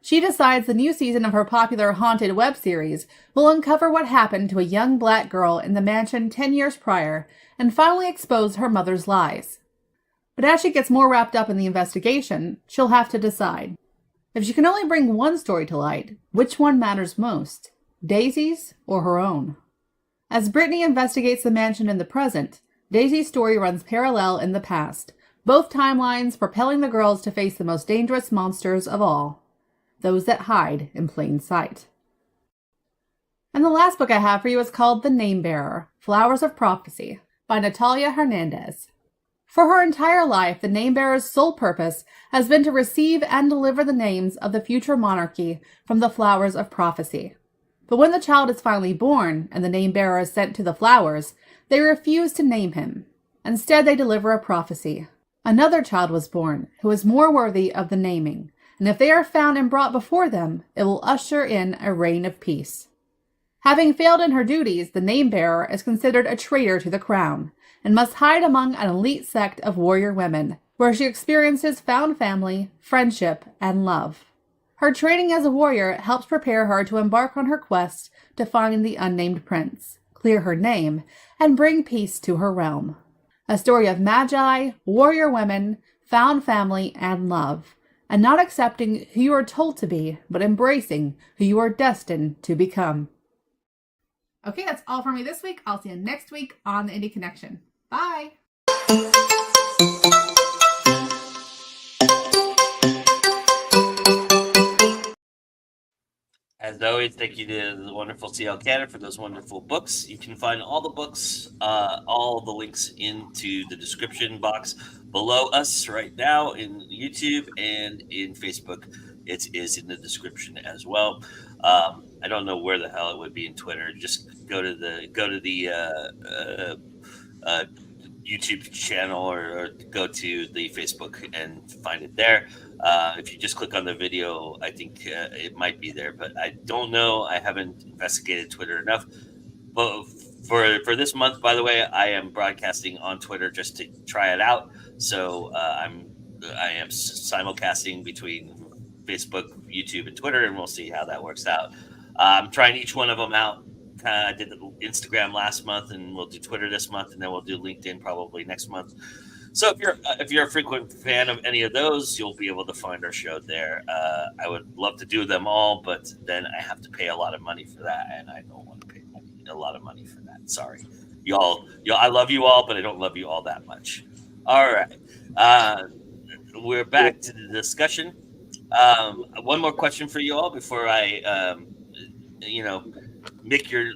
She decides the new season of her popular haunted web series will uncover what happened to a young black girl in the mansion 10 years prior and finally expose her mother's lies. But as she gets more wrapped up in the investigation, she'll have to decide. If she can only bring one story to light, which one matters most, Daisy's or her own? As Brittany investigates the mansion in the present, Daisy's story runs parallel in the past, both timelines propelling the girls to face the most dangerous monsters of all, those that hide in plain sight. And the last book I have for you is called The Name Bearer, Flowers of Prophecy by Natalia Hernandez. For her entire life, the name-bearer's sole purpose has been to receive and deliver the names of the future monarchy from the flowers of prophecy. But when the child is finally born and the name-bearer is sent to the flowers, they refuse to name him. Instead, they deliver a prophecy. Another child was born who is more worthy of the naming, and if they are found and brought before them, it will usher in a reign of peace. Having failed in her duties, the name-bearer is considered a traitor to the crown, and must hide among an elite sect of warrior women, where she experiences found family, friendship, and love. Her training as a warrior helps prepare her to embark on her quest to find the unnamed prince, clear her name, and bring peace to her realm. A story of magi, warrior women, found family, and love, and not accepting who you are told to be, but embracing who you are destined to become. Okay, that's all for me this week. I'll see you next week on the Indie Connection. Bye! As always, thank you to the wonderful CL Cannon for those wonderful books. You can find all the books, all the links into the description box below us right now in YouTube and in Facebook. It is in the description as well. I don't know where the hell it would be in Twitter. Just go to the YouTube channel or go to the Facebook and find it there. If you just click on the video, I think it might be there, but I don't know. I haven't investigated Twitter enough. But for this month, by the way, I am broadcasting on Twitter just to try it out. So I am simulcasting between Facebook, YouTube, and Twitter, and we'll see how that works out. I'm trying each one of them out. I did the Instagram last month, and we'll do Twitter this month, and then we'll do LinkedIn probably next month. So if you're a frequent fan of any of those, you'll be able to find our show there. I would love to do them all, but then I have to pay a lot of money for that, and I don't want to pay a lot of money for that. Sorry, y'all. I love you all, but I don't love you all that much. All right, we're back to the discussion. One more question for you all before I, you know, make your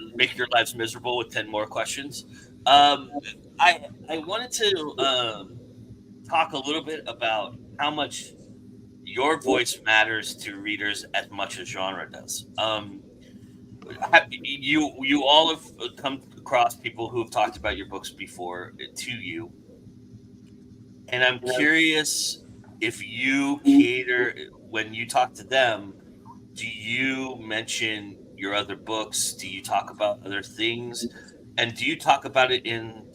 lives miserable with 10 more questions. I wanted to talk a little bit about how much your voice matters to readers as much as genre does. You all have come across people who have talked about your books before to you, and I'm curious if you cater when you talk to them. Do you mention your other books? Do you talk about other things? And do you talk about it in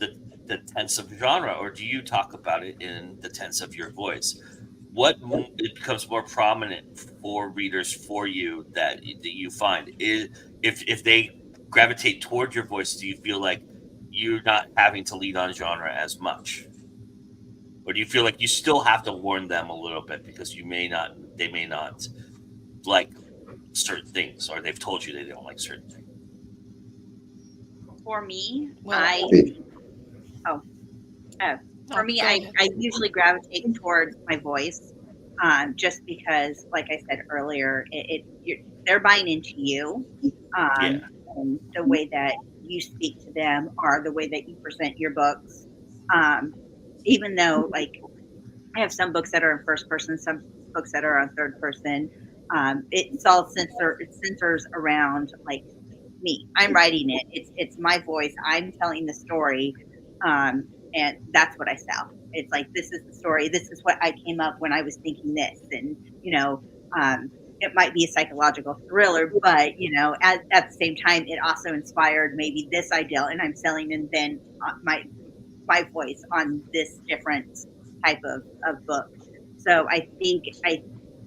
the tense of genre, or do you talk about it in the tense of your voice? What it becomes more prominent for readers for you that you find is if they gravitate toward your voice, do you feel like you're not having to lead on genre as much? Or do you feel like you still have to warn them a little bit because they may not like certain things, or they've told you they don't like certain things? For me, Well, I usually gravitate towards my voice, just because, like I said earlier, they're buying into you, and the way that you speak to them, or the way that you present your books. Even though, like, I have some books that are in first person, some books that are on third person. It's all it centers around like me. I'm writing it. It's my voice. I'm telling the story, and that's what I sell. It's like, this is the story. This is what I came up when I was thinking this, and it might be a psychological thriller, but at the same time, it also inspired maybe this ideal, and I'm selling, and then my voice on this different type of book. So I think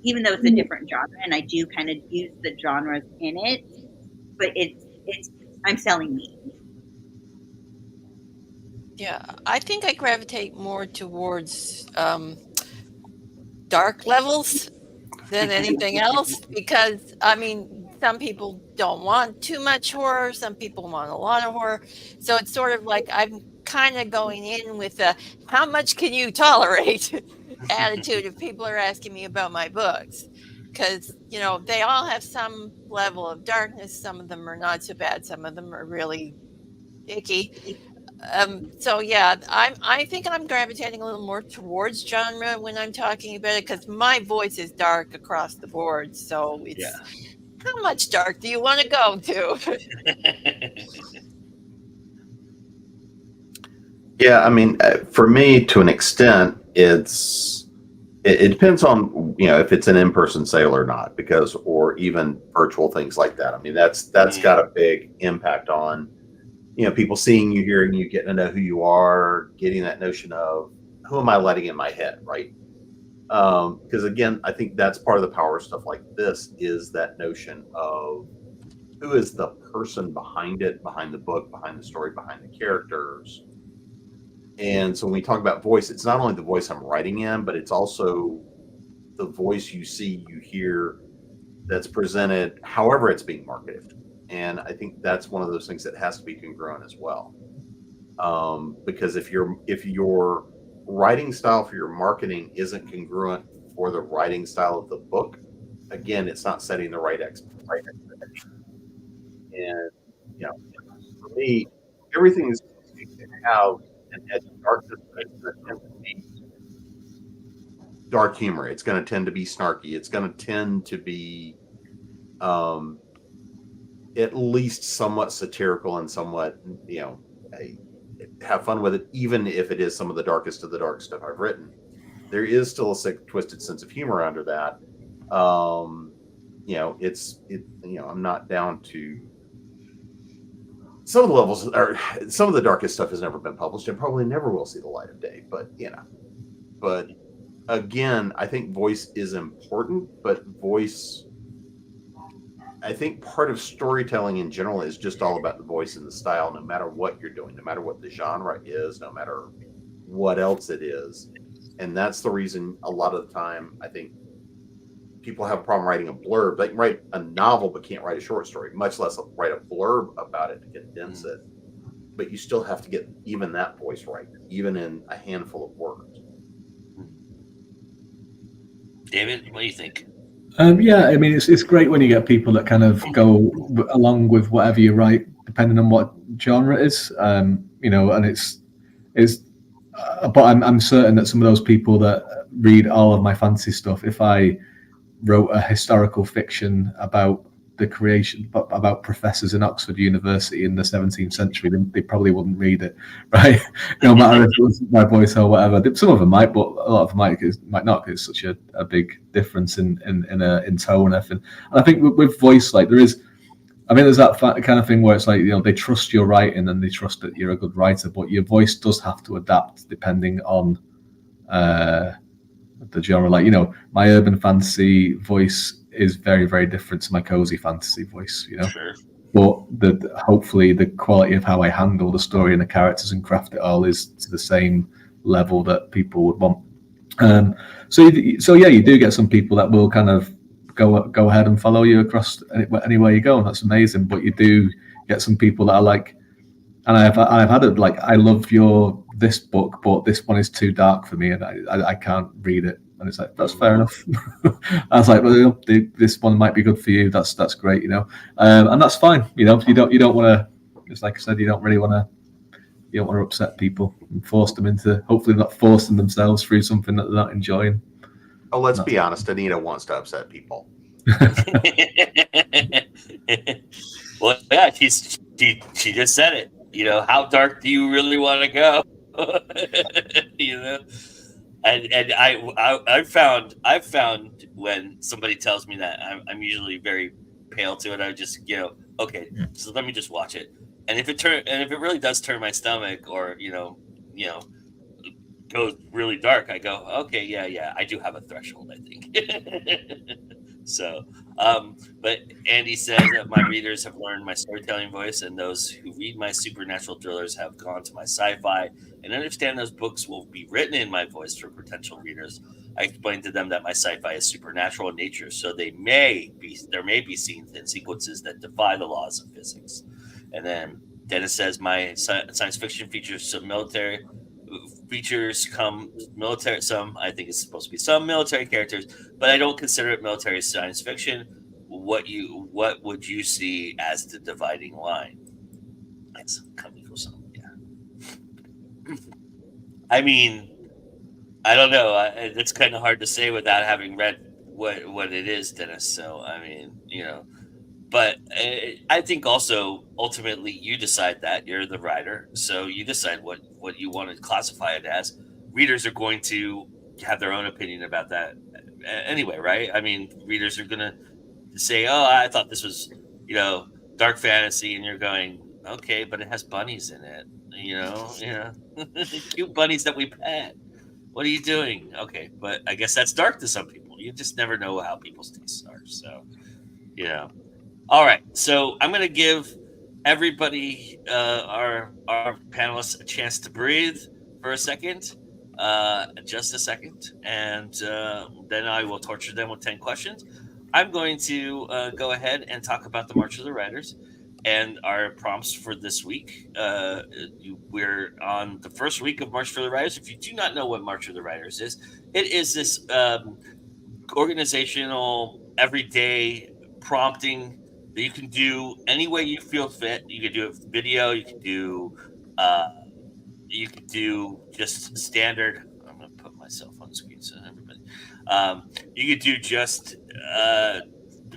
even though it's a different genre, and I do kind of use the genres in it, but it's I'm selling me. Yeah, I think I gravitate more towards dark levels than anything else, because some people don't want too much horror, some people want a lot of horror. So it's sort of like I'm kind of going in with a how much can you tolerate attitude if people are asking me about my books, because they all have some level of darkness. Some of them are not so bad, some of them are really icky. So yeah, I think I'm gravitating a little more towards genre when I'm talking about it, because my voice is dark across the board. So it's how much dark do you want to go to? Yeah, I mean, for me, to an extent, it depends on if it's an in-person sale or not, or even virtual things like that. I mean, that's got a big impact on people seeing you, hearing you, getting to know who you are, getting that notion of who am I letting in my head, right? Because again, I think that's part of the power of stuff like this, is that notion of who is the person behind it, behind the book, behind the story, behind the characters. And so when we talk about voice, it's not only the voice I'm writing in, but it's also the voice you see, you hear, that's presented however it's being marketed. And I think that's one of those things that has to be congruent as well. Because if your writing style for your marketing isn't congruent for the writing style of the book, again, it's not setting the right expectation. And for me, everything is going to have an edge of darkness, but it's going to tend to be dark humor. It's going to tend to be snarky. It's going to tend to be at least somewhat satirical and somewhat, have fun with it, even if it is some of the darkest of the dark stuff I've written. There is still a sick, twisted sense of humor under that. I'm not down to some of the levels, or some of the darkest stuff has never been published and probably never will see the light of day. But again, I think voice is important, but I think part of storytelling in general is just all about the voice and the style, no matter what you're doing, no matter what the genre is, no matter what else it is. And that's the reason a lot of the time I think people have a problem writing a blurb. They can write a novel but can't write a short story, much less write a blurb about it to condense it. But you still have to get even that voice right, even in a handful of words. David, what do you think? Yeah, I mean, it's great when you get people that kind of go along with whatever you write, depending on what genre it is. You know, and it's. But I'm certain that some of those people that read all of my fantasy stuff, if I wrote a historical fiction about the creation, about professors in Oxford University in the 17th century, then they probably wouldn't read it, right? No matter if it was my voice or whatever. Some of them might, but a lot of them might not, because it's such a big difference in tone and everything. And I think with voice, like there's that kind of thing where it's like, you know, they trust your writing and they trust that you're a good writer, but your voice does have to adapt depending on the genre. Like, you know, my urban fantasy voice is very, very different to my cozy fantasy voice, you know. Sure. But hopefully the quality of how I handle the story and the characters and craft it all is to the same level that people would want. So yeah, you do get some people that will kind of go ahead and follow you across anywhere you go, and that's amazing. But you do get some people that are like, and I've had it like, I love this book, but this one is too dark for me, and I can't read it. And it's like, that's fair enough. I was like, well, this one might be good for you. That's great, you know, and that's fine. You know, you don't want to. It's like I said, you don't want to upset people and force them into, hopefully not forcing themselves through something that they're not enjoying. Oh, let's be honest. Anita wants to upset people. Well, yeah, she just said it. You know, how dark do you really want to go? You know, and I've found when somebody tells me that, I'm usually very pale to it. I just, you know, okay, so let me just watch it, and if it really does turn my stomach, or you know, goes really dark, I go, okay, yeah, I do have a threshold, I think. So, but Andy says that my readers have learned my storytelling voice, and those who read my supernatural thrillers have gone to my sci-fi and understand those books will be written in my voice for potential readers. I explained to them that my sci-fi is supernatural in nature, so there may be scenes and sequences that defy the laws of physics. And then Dennis says my science fiction features some military I think it's supposed to be some military characters, but I don't consider it military science fiction. What would you see as the dividing line? That's coming from some, yeah. I mean, I don't know. It's kind of hard to say without having read what it is, Dennis. So I mean, you know. But I think also ultimately you decide that. You're the writer, so you decide what you want to classify it as. Readers are going to have their own opinion about that anyway, right? I mean, readers are going to say, "Oh, I thought this was, you know, dark fantasy," and you're going, "Okay, but it has bunnies in it, you know, cute bunnies that we pet. What are you doing?" Okay, but I guess that's dark to some people. You just never know how people's tastes are, so you know. All right, so I'm going to give everybody, our panelists, a chance to breathe for a second, just a second, and then I will torture them with 10 questions. I'm going to go ahead and talk about the March of the Writers and our prompts for this week. We're on the first week of March for the Writers. If you do not know what March of the Writers is, it is this organizational, everyday prompting that you can do any way you feel fit. You can do it with video. You can do just standard. I'm going to put myself on screen so everybody. You could do just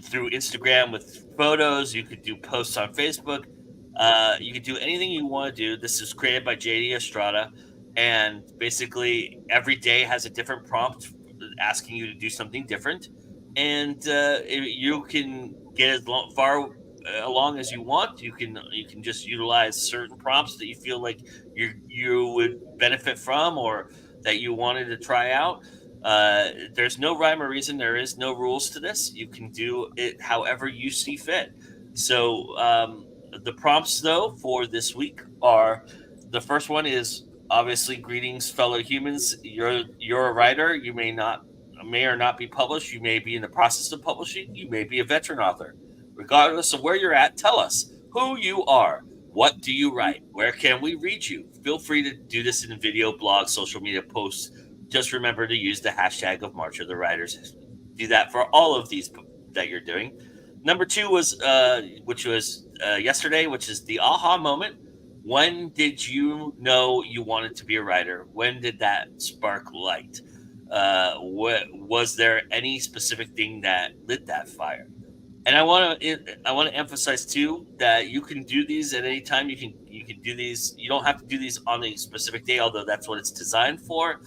through Instagram with photos. You could do posts on Facebook. You could do anything you want to do. This is created by JD Estrada, and basically every day has a different prompt asking you to do something different, and you can get as far along as you want. You can just utilize certain prompts that you feel like you would benefit from, or that you wanted to try out. There's no rhyme or reason. There is no rules to this. You can do it however you see fit. So the prompts, though, for this week are, the first one is obviously, greetings, fellow humans. You're a writer. You may or not be published. You may be in the process of publishing. You may be a veteran author. Regardless of where you're at, tell us who you are. What do you write? Where can we read you? Feel free to do this in video, blog, social media posts. Just remember to use the hashtag of March of the Writers. Do that for all of these that you're doing. Number 2 was, which was yesterday, which is the aha moment. When did you know you wanted to be a writer? When did that spark light? Was there any specific thing that lit that fire? And I want to emphasize too that you can do these at any time. You can do these. You don't have to do these on a specific day, although that's what it's designed for.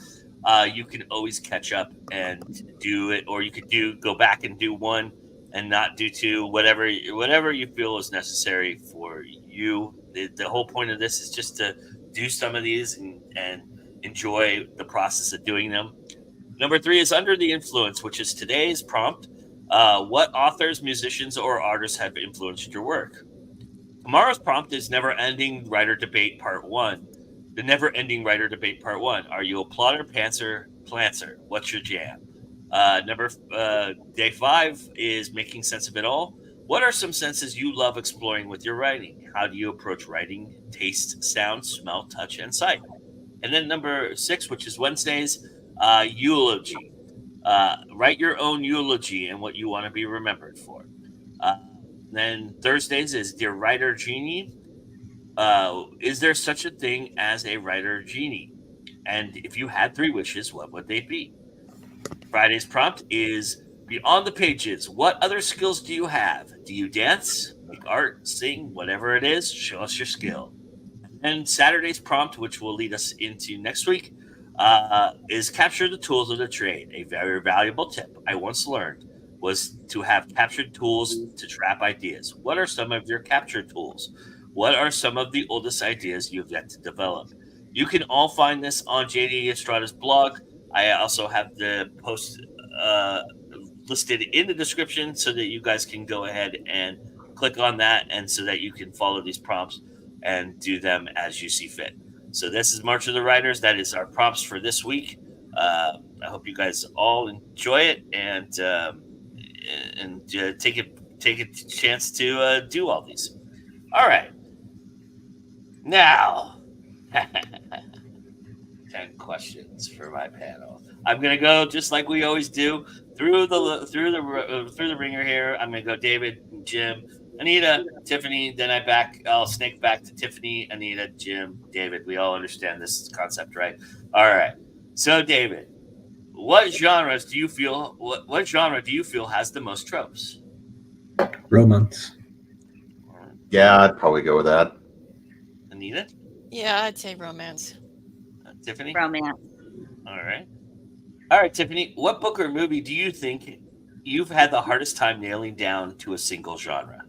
You can always catch up and do it, or you could go back and do one and not do two. Whatever you feel is necessary for you. The whole point of this is just to do some of these and enjoy the process of doing them. Number 3 is under the influence, which is today's prompt. What authors, musicians, or artists have influenced your work? Tomorrow's prompt is Never-Ending Writer Debate Part 1. The Never-Ending Writer Debate Part 1. Are you a plotter, pantser, planter? What's your jam? Day 5 is Making Sense of It All. What are some senses you love exploring with your writing? How do you approach writing? Taste, sound, smell, touch, and sight. And then number 6, which is Wednesdays, eulogy. Write your own eulogy and what you want to be remembered for. Then Thursdays is Dear Writer Genie. Is there such a thing as a writer genie? And if you had 3 wishes, what would they be? Friday's prompt is Beyond the Pages. What other skills do you have? Do you dance, make art, sing, whatever it is? Show us your skill. And Saturday's prompt, which will lead us into next week, is Capture the Tools of the Trade. A very valuable tip I once learned was to have captured tools to trap ideas. What are some of your captured tools? What are some of the oldest ideas you've yet to develop? You can all find this on JD Estrada's blog. I also have the post listed in the description so that you guys can go ahead and click on that, and so that you can follow these prompts and do them as you see fit. So this is March of the Writers. That is our prompts for this week. I hope you guys all enjoy it and take a chance to do all these. All right. Now, 10 questions for my panel. I'm gonna go just like we always do through the ringer here. I'm gonna go David, Jim, Anita, Tiffany. Then I'll snake back to Tiffany, Anita, Jim, David. We all understand this concept, right? All right. So, David, what genre do you feel has the most tropes? Romance. Yeah, I'd probably go with that. Anita? Yeah, I'd say romance. Tiffany? Romance. All right, Tiffany. What book or movie do you think you've had the hardest time nailing down to a single genre?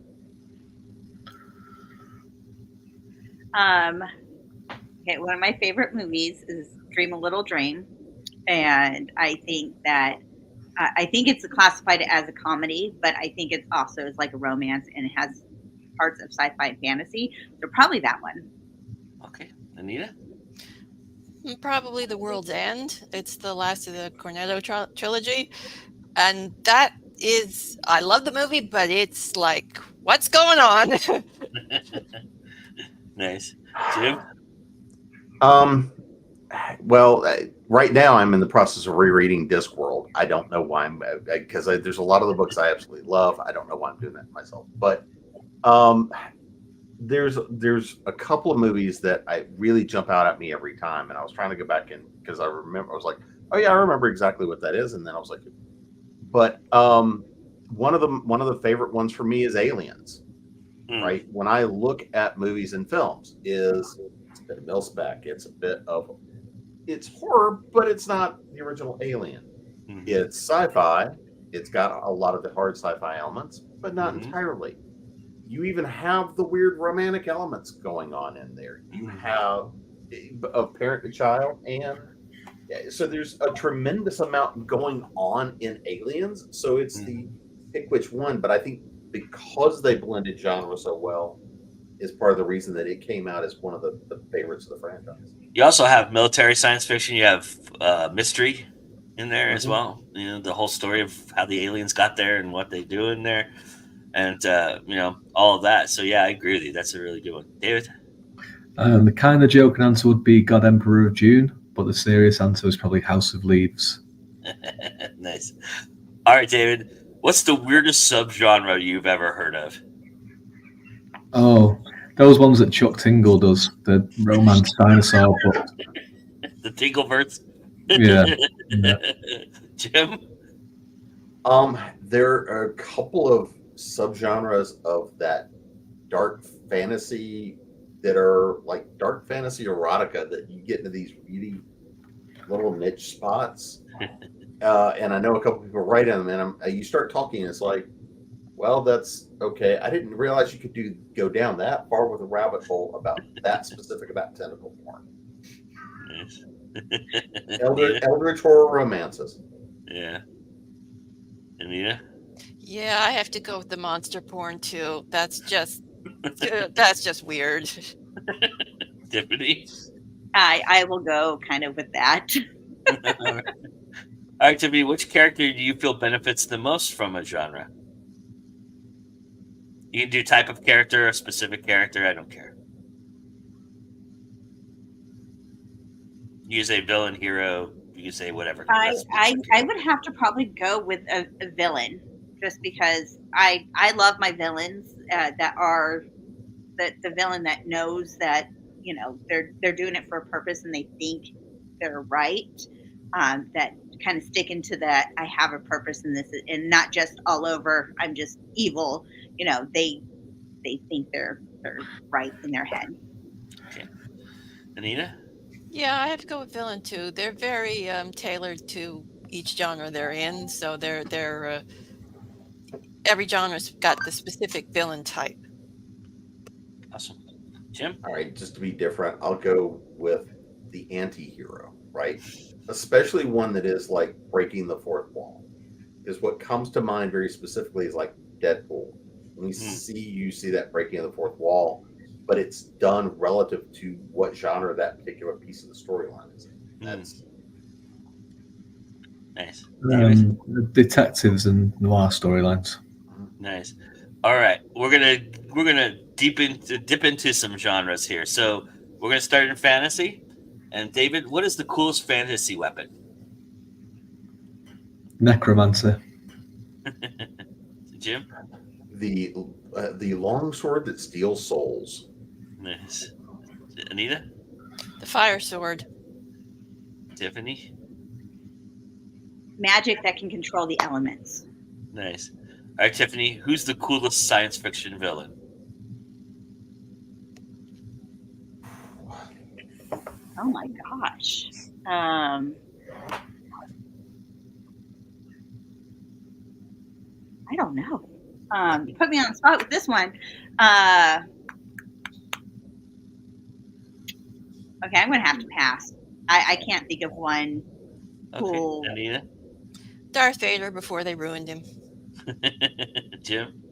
Okay, one of my favorite movies is Dream a Little Dream, and I think it's classified as a comedy, but I think it also is like a romance, and it has parts of sci-fi and fantasy. So probably that one. Okay, Anita? Probably The World's End. It's the last of the Cornetto trilogy, and that is, I love the movie, but it's like, what's going on? Nice. Jim? Well, right now I'm in the process of rereading Discworld. I don't know why because there's a lot of the books I absolutely love. I don't know why I'm doing that myself, but there's a couple of movies that I really jump out at me every time, and I was trying to go back in because I was like, oh yeah, I remember exactly what that is, and then I was like, but one of the favorite ones for me is Aliens. Right, when I look at movies and films, it's a bit of mil-spec, it's horror, but it's not the original Alien. It's sci-fi. It's got a lot of the hard sci-fi elements, but not entirely. You even have the weird romantic elements going on in there. You have a parent and child, and so there's a tremendous amount going on in Aliens. So it's the pick which one, but I think because they blended genre so well, is part of the reason that it came out as one of the favorites of the franchise. You also have military science fiction. You have mystery in there as Mhm. well. You know, the whole story of how the aliens got there and what they do in there, and you know, all of that. So yeah, I agree with you. That's a really good one, David. The kind of joking answer would be God Emperor of June, but the serious answer is probably House of Leaves. Nice. All right, David. What's the weirdest subgenre you've ever heard of? Oh, those ones that Chuck Tingle does, the romance dinosaur books. The Tingleverse. Yeah. Yeah. Jim. There are a couple of subgenres of that dark fantasy that are like dark fantasy erotica that you get into these really little niche spots. And I know a couple people write in them, and you start talking, and it's like, well, that's okay. I didn't realize you could go down that far with a rabbit hole about that specific about tentacle porn. Eldritch horror romances. Yeah. Anita? Yeah, I have to go with the monster porn too. That's just weird. Tiffany? I will go kind of with that. All right, Tiffany, which character do you feel benefits the most from a genre? You can do type of character, a specific character, I don't care. You can say villain, hero, you can say whatever. I would have to probably go with a villain, just because I love my villains that are the villain that knows that, you know, they're doing it for a purpose and they think they're right. That kind of stick into that I have a purpose in this, and not just all over I'm just evil. You know, they think they're right in their head. Okay. Anita? Yeah, I have to go with villain too. They're very tailored to each genre they're in, so they're every genre's got the specific villain type. Awesome. Jim? All right, just to be different, I'll go with the anti-hero, right? Especially one that is like breaking the fourth wall. Is what comes to mind very specifically is like Deadpool. When you see that breaking of the fourth wall, but it's done relative to what genre that particular piece of the storyline is. That's nice. Detectives and noir storylines. Nice. All right, we're gonna dip into some genres here. So we're gonna start in fantasy. And David, what is the coolest fantasy weapon? Necromancer. Jim? The long sword that steals souls. Nice. Anita? The fire sword. Tiffany? Magic that can control the elements. Nice. All right, Tiffany, who's the coolest science fiction villain? Oh my gosh. I don't know. You put me on the spot with this one. Okay, I'm going to have to pass. I can't think of one cool. Okay, Anita? Darth Vader before they ruined him. Jim?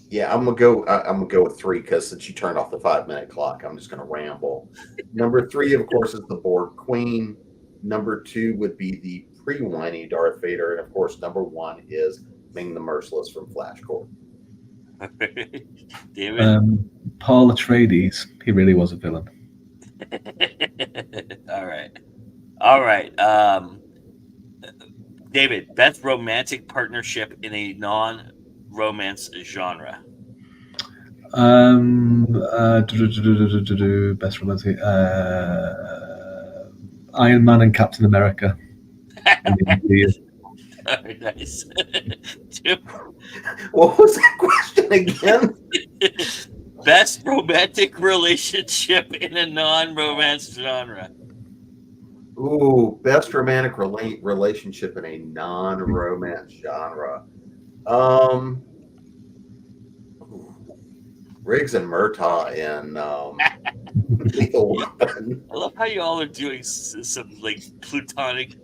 Yeah, I'm gonna go with 3 because since you turned off the 5-minute clock, I'm just gonna ramble. Number 3, of course, is the Borg Queen. Number 2 would be the pre-whiny Darth Vader, and of course, number 1 is Ming the Merciless from Flash Gordon. David? Paul Atreides. He really was a villain. All right. David, best romantic partnership in a non-romance genre. Best romantic. Iron Man and Captain America. Nice. Jim? What was that question again? Best romantic relationship in a non-romance genre. Ooh, best romantic relationship in a non-romance genre. Riggs and Murtaugh in Lethal Weapon. I love how you all are doing some like plutonic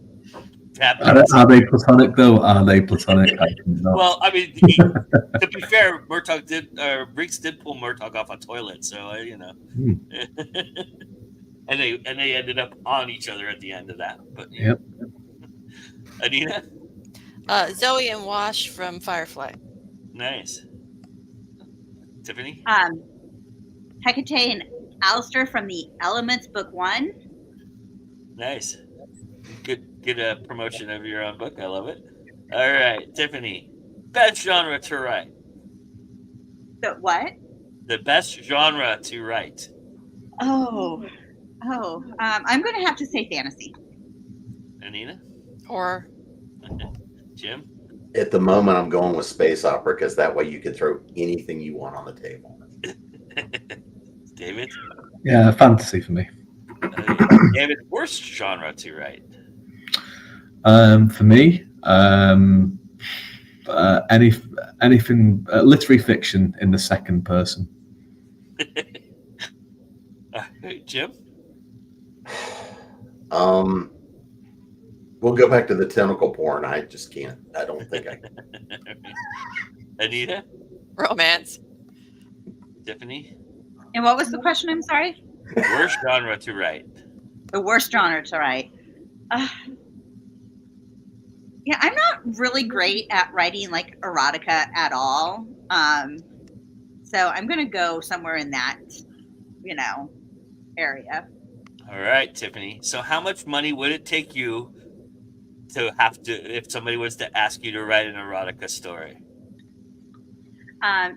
Are they platonic though? Are they platonic? Well, I mean, to be fair, Riggs did pull Murtaugh off a toilet, so and they ended up on each other at the end of that. But yep. Anita, Zoe and Wash from Firefly. Nice. Tiffany, Hecate and Alistair from the Elements Book 1. Nice. Good promotion of your own book. I love it. All right, Tiffany, best genre to write. The what? The best genre to write. I'm going to have to say fantasy. Anita? Horror. Jim? At the moment, I'm going with space opera because that way you can throw anything you want on the table. David? Yeah, fantasy for me. David, worst genre to write? For me, anything literary fiction in the second person. Jim? We'll go back to the tentacle porn. I just can't. I don't think I can. Anita? Romance. Tiffany? And what was the question? I'm sorry. Worst genre to write. The worst genre to write. Yeah, I'm not really great at writing like erotica at all. So I'm going to go somewhere in that, area. All right, Tiffany. So how much money would it take you if somebody was to ask you to write an erotica story?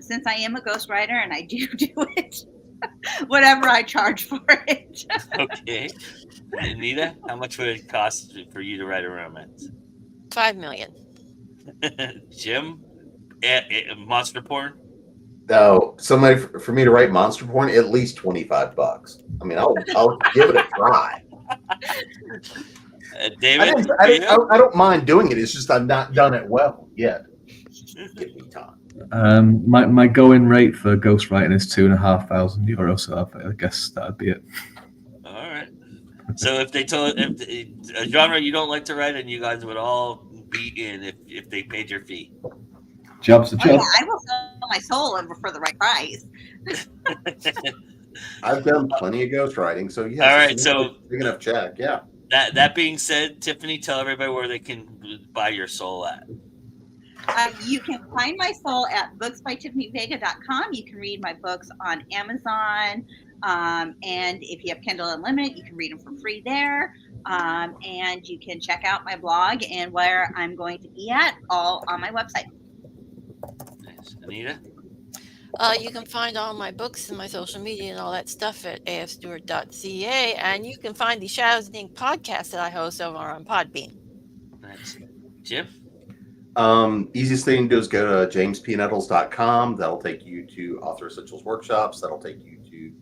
Since I am a ghostwriter and I do it, whatever I charge for it. Okay. Anita, how much would it cost for you to write a romance? $5 million. Jim, monster porn? No, somebody for me to write monster porn, at least $25. I mean, I'll give it a try. David, I don't mind doing it. It's just I've not done it well yet. Give me time. My going rate for ghostwriting is €2,500, so I guess that'd be it. All right. So if a genre you don't like to write, and you guys would all be in if they paid your fee. Job's a job. Yeah, I will sell my soul for the right price. I've done plenty of ghostwriting, so yeah. All right, so big enough check, yeah. That being said, Tiffany, tell everybody where they can buy your soul at. You can find my soul at booksbytiffanyvega.com. You can read my books on Amazon. And if you have Kindle Unlimited, you can read them for free there. And you can check out my blog and where I'm going to be at, all on my website. Nice. Anita? You can find all my books and my social media and all that stuff at afstewart.ca. And you can find the Shadows and Ink podcast that I host over on Podbean. Nice. Jim? Easiest thing to do is go to jamespnettles.com. That'll take you to Author Essentials workshops. That'll take you to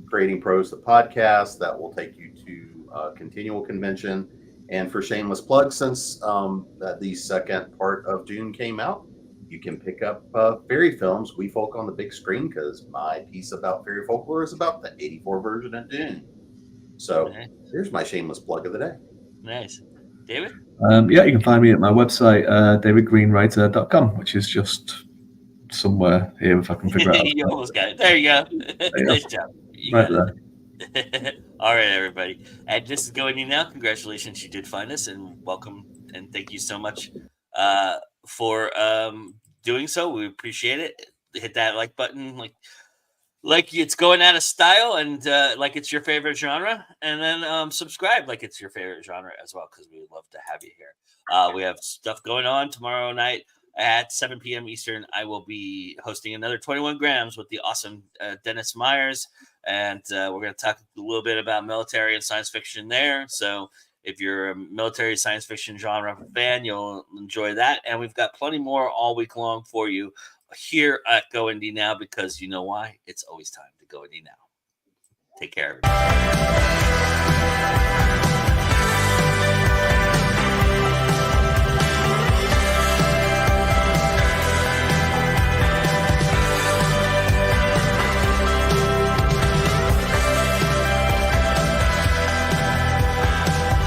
Creating Prose, the podcast. That will take you to Continual Convention. And for shameless plugs, since the second part of Dune came out, you can pick up fairy films, We Folk on the Big Screen, because my piece about fairy folklore is about the 84 version of Dune. So here's my shameless plug of the day. Nice. David? Yeah, you can find me at my website, davidgreenwriter.com, which is just somewhere here if I can figure it out. You almost got it. There you go. Nice job. Right there. All right, everybody. And this is going in now. Congratulations, you did find us, and welcome, and thank you so much for doing so. We appreciate it. Hit that like button, like it's going out of style, and like it's your favorite genre, and then subscribe like it's your favorite genre as well, because we would love to have you here. We have stuff going on tomorrow night at 7 p.m. Eastern. I will be hosting another 21 Grams with the awesome Dennis Myers, and we're going to talk a little bit about military and science fiction there. So if you're a military science fiction genre fan, you'll enjoy that. And we've got plenty more all week long for you here at Go Indie Now, because you know why? It's always time to go indie now. Take care, everybody.